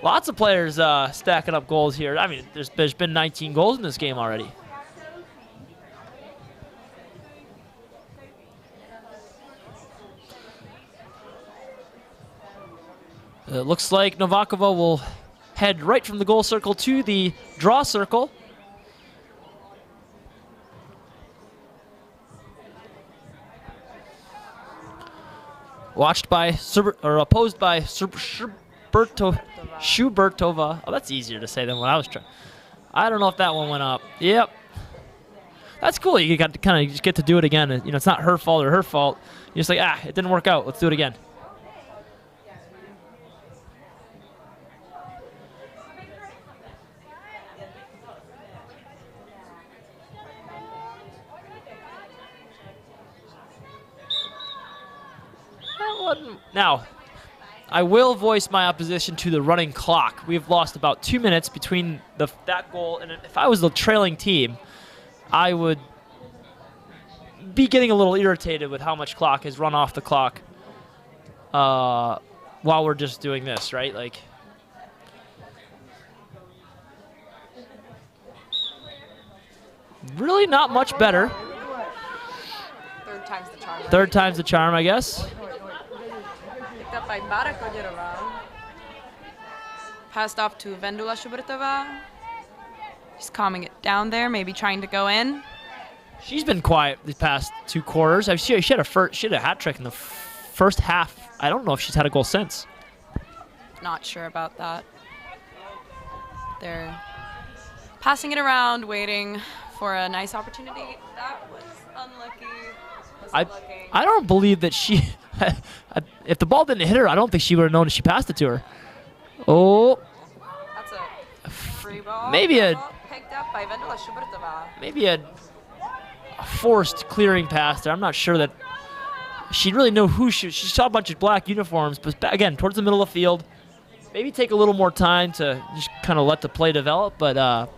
Lots of players stacking up goals here. I mean, there's been 19 goals in this game already. It looks like Novakova will head right from the goal circle to the draw circle. Opposed by Shubertova. Oh, that's easier to say than what I was trying. I don't know if that one went up. Yep. That's cool. You got to kind of just get to do it again. It's not her fault or her fault. You're just like, it didn't work out. Let's do it again. Now, I will voice my opposition to the running clock. We've lost about 2 minutes between that goal, and if I was the trailing team, I would be getting a little irritated with how much clock has run off the clock while we're just doing this, right? Like, really not much better. Third time's the charm. Third time's the charm, I guess. Picked up by Para Koderova. Passed off to Vendula Shubertova. She's calming it down there, maybe trying to go in. She's been quiet the past 2 quarters. She had a hat trick in the first half. I don't know if she's had a goal since. Not sure about that. They're passing it around, waiting for a nice opportunity. That was unlucky. I don't believe that she... if the ball didn't hit her, I don't think she would have known that she passed it to her. Oh. That's a free ball. Maybe picked up by Vendula Shubertova. Maybe a forced clearing pass there. I'm not sure that she really knew who she saw a bunch of black uniforms, but again, towards the middle of the field. Maybe take a little more time to just kind of let the play develop, but a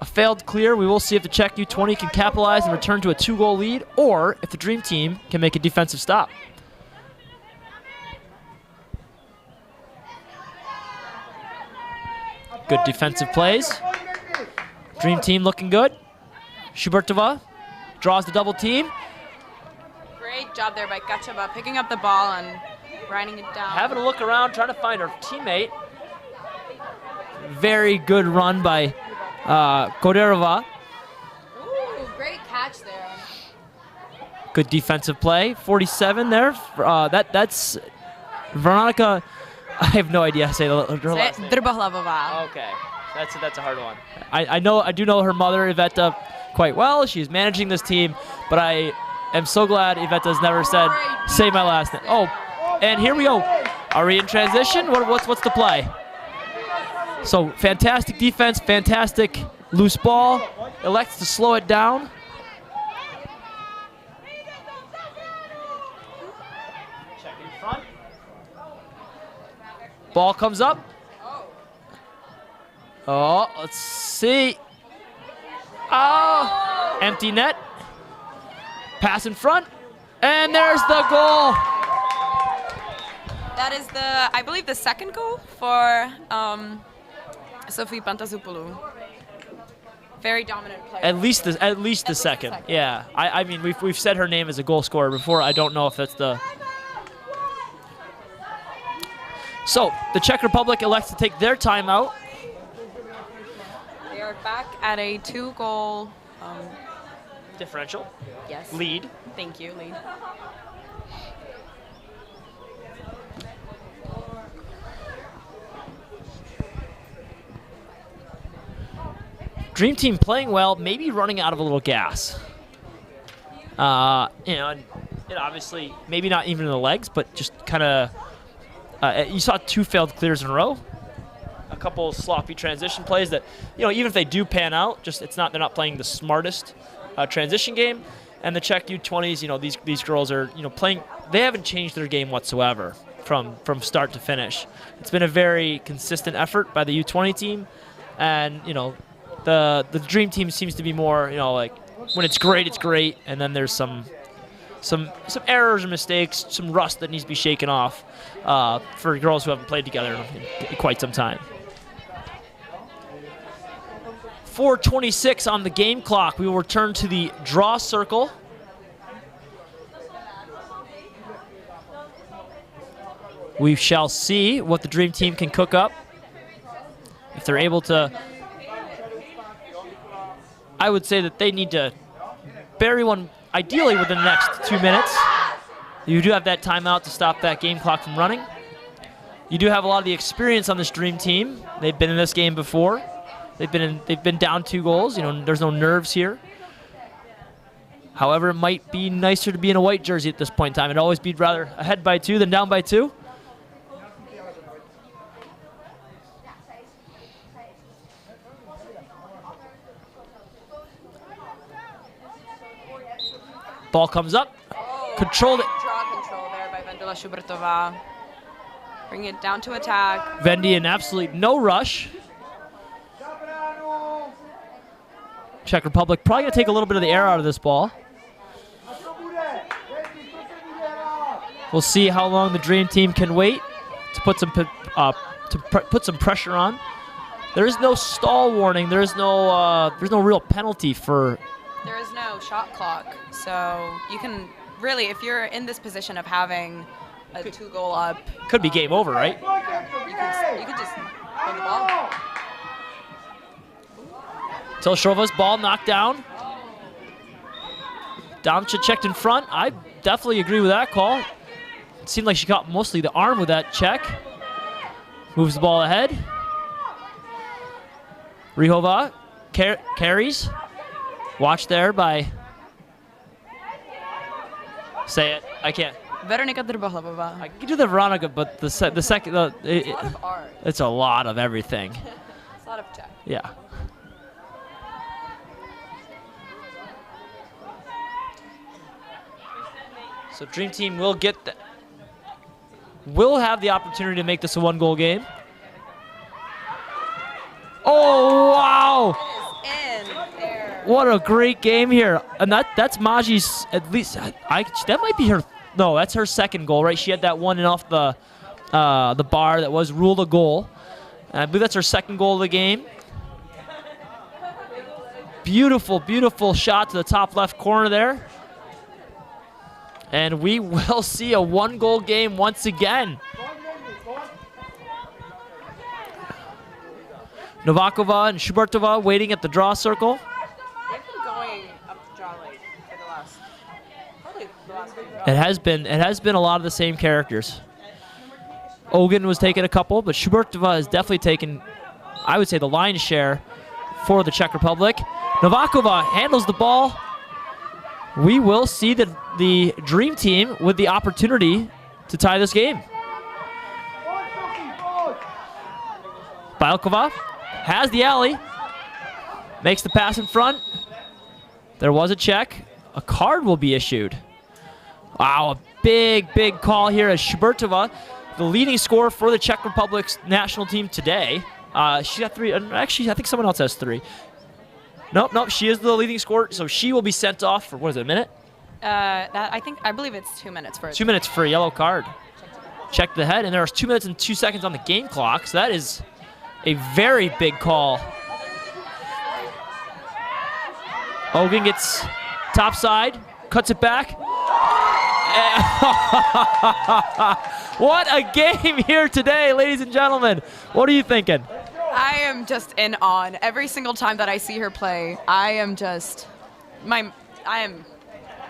failed clear. We will see if the Czech U20 can capitalize and return to a 2-goal lead, or if the Dream Team can make a defensive stop. Good defensive plays. Dream Team looking good. Shubertova draws the double team. Great job there by Kacheva, picking up the ball and grinding it down. Having a look around, trying to find her teammate. Very good run by Koderova. Ooh, great catch there. Good defensive play. 47 there. That's Veronica. I have no idea how to say her last name. Drbahlavova. Okay, that's a hard one. I do know her mother, Iveta, quite well. She's managing this team, but I am so glad Iveta's never said, say my last name. Oh, and here we go. Are we in transition? What's the play? So fantastic defense, fantastic loose ball. Elects to slow it down. Check in front. Ball comes up. Oh, let's see. Oh, empty net. Pass in front. And there's the goal. That is I believe, the second goal for Sophie Pantazopoulou. Very dominant player. At least the second. Yeah. I mean, we've said her name as a goal scorer before. I don't know if that's the. So the Czech Republic elects to take their timeout. They are back at a 2-goal Differential. yes. Lead. Thank you, lead. Dream Team playing well, maybe running out of a little gas. And obviously, maybe not even in the legs, but just kind of, you saw 2 failed clears in a row. A couple sloppy transition plays that, even if they do pan out, they're not playing the smartest transition game. And the Czech U20s, these girls are, playing, they haven't changed their game whatsoever from start to finish. It's been a very consistent effort by the U20 team. And, the Dream Team seems to be more, like when it's great, and then there's some errors and mistakes, some rust that needs to be shaken off for girls who haven't played together in quite some time. 4:26 on the game clock. We will return to the draw circle. We shall see what the Dream Team can cook up. If they're able to, I would say that they need to bury one ideally within the next 2 minutes. You do have that timeout to stop that game clock from running. You do have a lot of the experience on this Dream Team. They've been in this game before. They've been down 2 goals. There's no nerves here. However, it might be nicer to be in a white jersey at this point in time. It'd always be rather ahead by 2 than down by 2. Ball comes up. Controlled it. Draw control there by Vendela Schubertová. Bring it down to attack. Vendy in absolutely no rush. Czech Republic probably going to take a little bit of the air out of this ball. We'll see how long the Dream Team can wait to put some pressure on. There is no stall warning. There's no real penalty for. There is no shot clock, so you can really, if you're in this position of having a 2-goal up, Could be game over, right? you could just hold the ball. Tilshova's ball knocked down. Damcha checked in front. I definitely agree with that call. It seemed like she caught mostly the arm with that check. Moves the ball ahead. Rihova carries. Watch there by. Say it. I can't. Veronika Drbohlavová. I can do the Veronica, but the second. It's a lot of art. It's a lot of everything. It's a lot of check. Yeah. So Dream Team will will have the opportunity to make this a 1-goal game. Oh, wow. It is in there. What a great game here. And that's Maji's, at least, that might be her, no, that's her second goal, right? She had that one in off the bar that was ruled a goal. And I believe that's her second goal of the game. Beautiful, beautiful shot to the top left corner there. And we will see a 1-goal game once again. Novakova and Shubertova waiting at the draw circle. They've been going up the draw late for probably the last few draws. It has been a lot of the same characters. Ogun was taking a couple, but Shubertova has definitely taken, I would say, the lion's share for the Czech Republic. Novakova handles the ball. We will see the Dream Team with the opportunity to tie this game. Bialkova has the alley. Makes the pass in front. There was a check. A card will be issued. Wow, a big, big call here as Shubertova, the leading scorer for the Czech Republic's national team today. She got 3. Actually, I think someone else has 3. Nope, she is the leading scorer, so she will be sent off for, what is it, a minute? I believe it's 2 minutes for it. 2 minutes for a yellow card. Check the head, and there's 2 minutes and 2 seconds on the game clock, so that is a very big call. Hogan gets topside, cuts it back. What a game here today, ladies and gentlemen. What are you thinking? I am just in awe. Every single time that I see her play, I am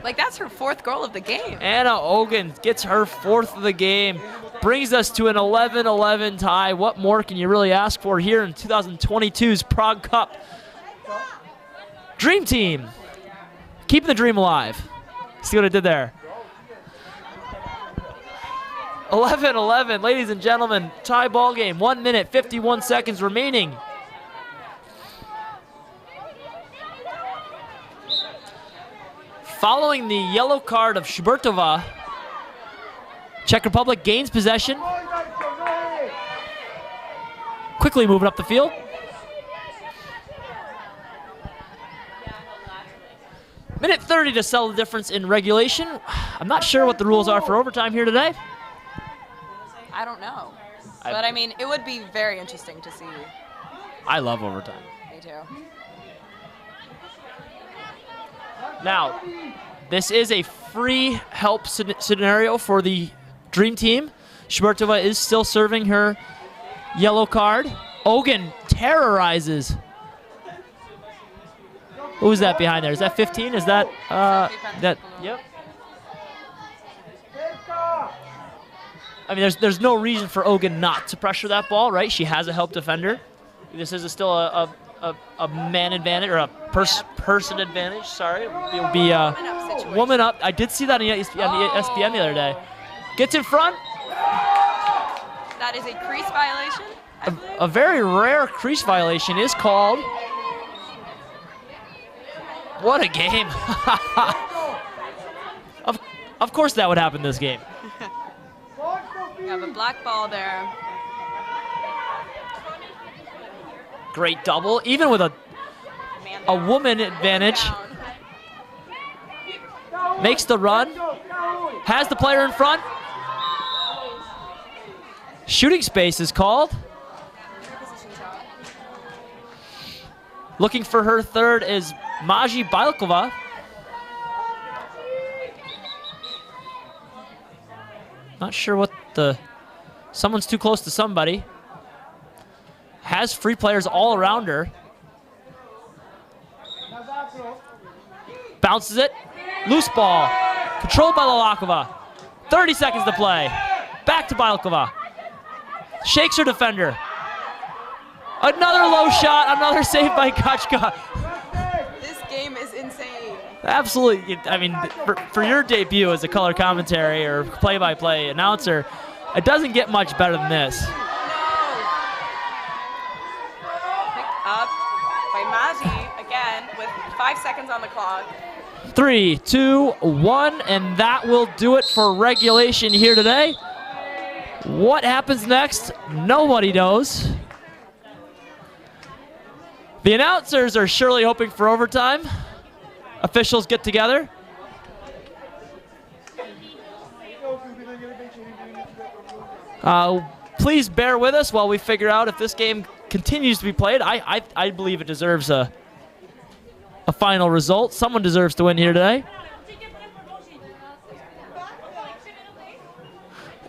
like, that's her 4th goal of the game. Anna Hogan gets her 4th of the game, brings us to an 11-11 tie. What more can you really ask for here in 2022's Prague Cup? Dream Team, keeping the dream alive. See what I did there? 11-11, ladies and gentlemen, tie ball game. 1 minute, 51 seconds remaining. Following the yellow card of Shubertova, Czech Republic gains possession. Quickly moving up the field. Minute 30 to settle the difference in regulation. I'm not sure what the rules are for overtime here today. I don't know. But I mean, it would be very interesting to see. I love overtime. Me too. Now, this is a free help scenario for the Dream Team. Shubertova is still serving her yellow card. Hogan terrorizes. Who's that behind there? Is that 15? Is that that? Yep. I mean, there's no reason for Hogan not to pressure that ball, right? She has a help defender. This is still a man advantage, or a person advantage. Sorry, it'll be a woman up. I did see that on the SPN the other day. Gets in front. That is a crease violation. A very rare crease violation is called. What a game! Of course that would happen this game. We have a black ball there. Great double, even with a woman advantage. Makes the run. Has the player in front. Shooting space is called. Looking for her third is Maji Bailkova. Not sure what someone's too close to somebody. Has free players all around her. Bounces it. Loose ball. Controlled by Lalakova. 30 seconds to play. Back to Bailkova. Shakes her defender. Another low shot. Another save by Kachka. This game is insane. Absolutely. I mean, for your debut as a color commentary or play-by-play announcer, it doesn't get much better than this. Picked up by Maji again with 5 seconds on the clock. 3, 2, 1, and that will do it for regulation here today. What happens next? Nobody knows. The announcers are surely hoping for overtime. Officials get together. Please bear with us while we figure out if this game continues to be played. I believe it deserves a final result. Someone deserves to win here today.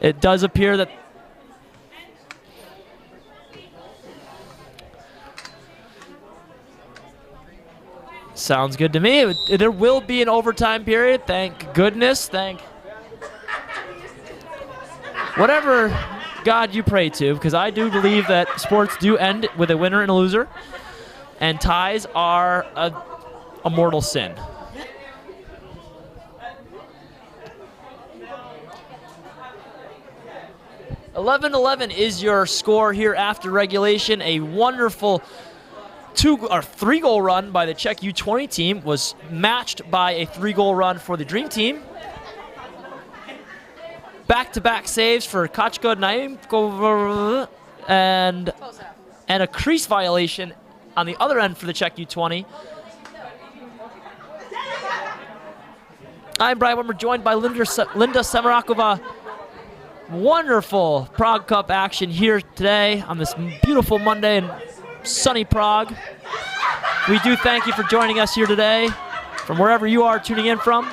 It does appear that sounds good to me. There will be an overtime period. Thank goodness. Thank whatever God you pray to, because I do believe that sports do end with a winner and a loser, and ties are a mortal sin. (11-11) is your score here after regulation. A wonderful 3-goal run by the Czech U20 team was matched by a 3-goal run for the Dream Team. Back-to-back saves for Kachka Naimkova and a crease violation on the other end for the Czech U20. I'm Brian Wimmer, joined by Linda Semarakova. Wonderful Prague Cup action here today on this beautiful Monday in sunny Prague. We do thank you for joining us here today from wherever you are tuning in from.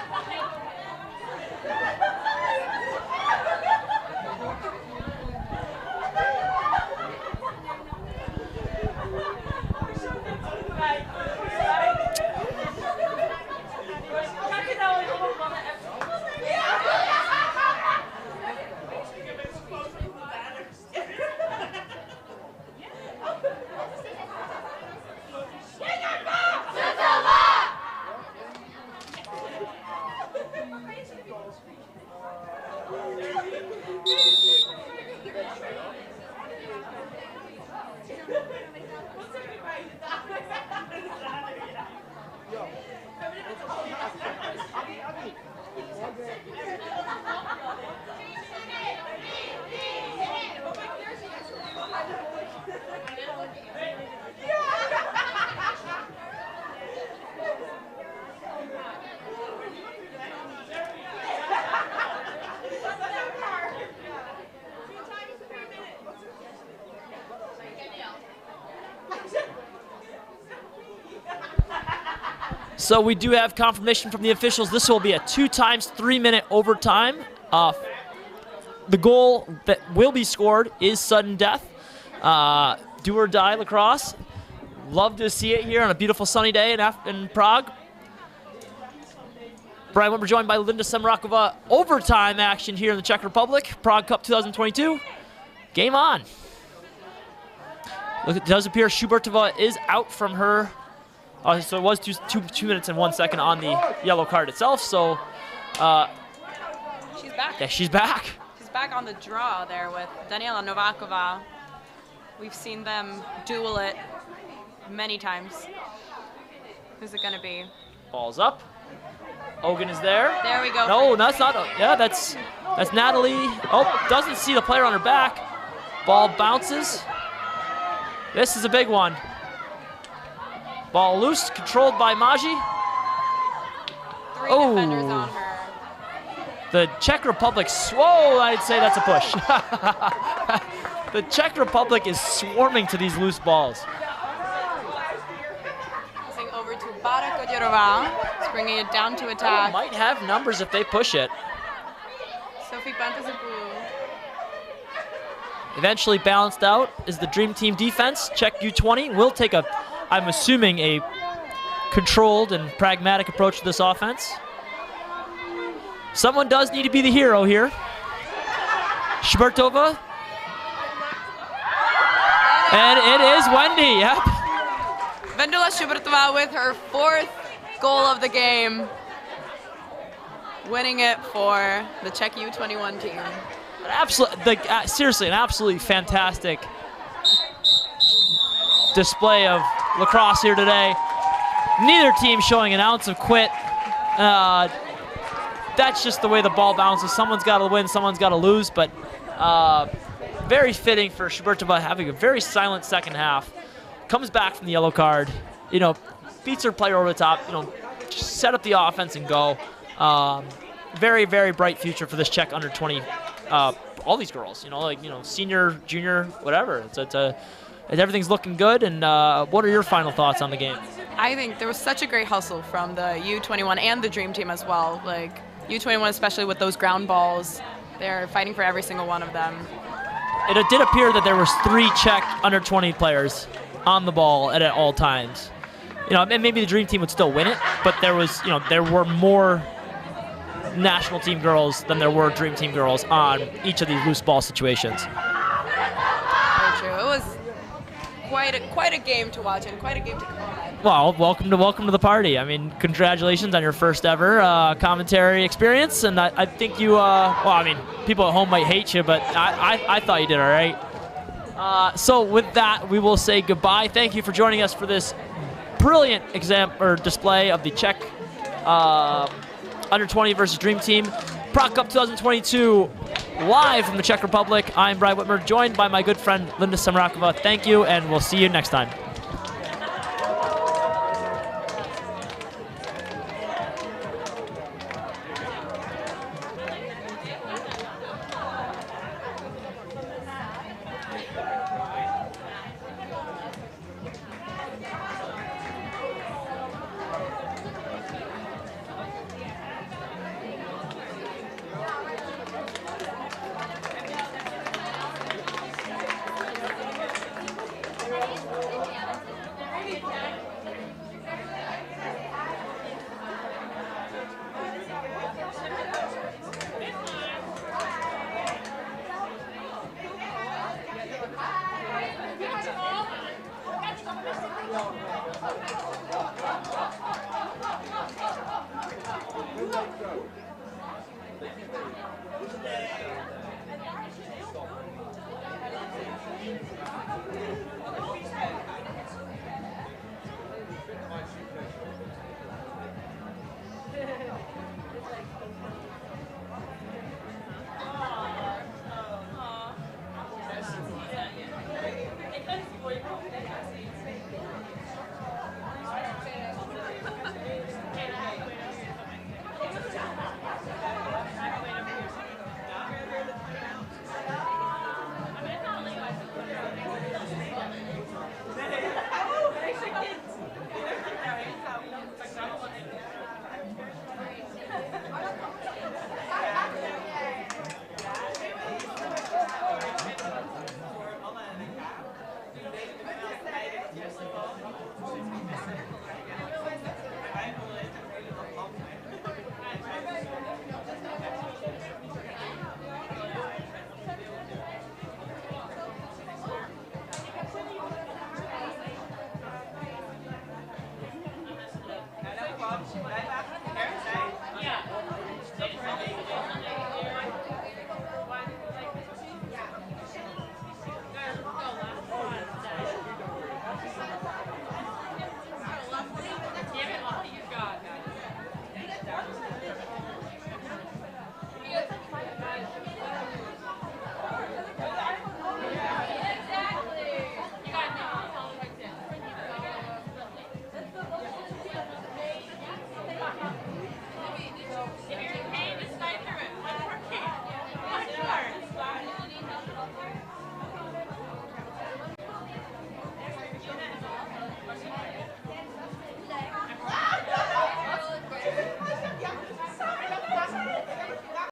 So we do have confirmation from the officials. This will be a 2 times 3-minute overtime. The goal that will be scored is sudden death. Do or die lacrosse. Love to see it here on a beautiful sunny day in Prague. Brian Wimmer joined by Linda Semarakova. Overtime action here in the Czech Republic. Prague Cup 2022. Game on. Look, it does appear Schubertova is out from her. So it was 2 minutes and 1 second on the yellow card itself. So She's back. yeah, she's back. She's back on the draw there with Daniela Novakova. We've seen them duel it many times. Who's it going to be? Ball's up. Ogun is there. There we go. No, that's not. Yeah, that's Natalie. Oh, doesn't see the player on her back. Ball bounces. This is a big one. Ball loose, controlled by Maji. 3 defenders on her. The Czech Republic, whoa, I'd say that's a push. The Czech Republic is swarming to these loose balls. Passing over to Bára Koděrová. It's bringing it down to attack. Might have numbers if they push it. Sophie Pantazopoulos. Eventually balanced out is the Dream Team defense. Czech U20 will take a, I'm assuming, a controlled and pragmatic approach to this offense. Someone does need to be the hero here. Schubertova. And it is Wendy, yep. Vendula Schubertova with her 4th goal of the game. Winning it for the Czech U21 team. Seriously, an absolutely fantastic display of lacrosse here today. Neither team showing an ounce of quit. That's just the way the ball bounces. Someone's got to win, someone's got to lose, but very fitting for Schubertova having a very silent second half. Comes back from the yellow card, beats her player over the top, just set up the offense and go. Very, very bright future for this Czech under 20. All these girls, senior, junior, whatever. Everything's looking good. And what are your final thoughts on the game? I think there was such a great hustle from the U21 and the Dream Team as well. Like U21, especially with those ground balls, they're fighting for every single one of them. It did appear that there was 3 Czech under 20 players on the ball at all times. And maybe the Dream Team would still win it, but there were more national team girls than there were Dream Team girls on each of these loose ball situations. Very true. It was quite a game to watch and quite a game to comment. Well, welcome to the party. I mean, congratulations on your first ever commentary experience, and I think you. People at home might hate you, but I thought you did all right. So with that, we will say goodbye. Thank you for joining us for this brilliant display of the Czech under 20 versus Dream Team Prague Cup 2022 live from the Czech Republic. I'm Brian Whitmer, joined by my good friend Linda Semarakova. Thank you, and we'll see you next time.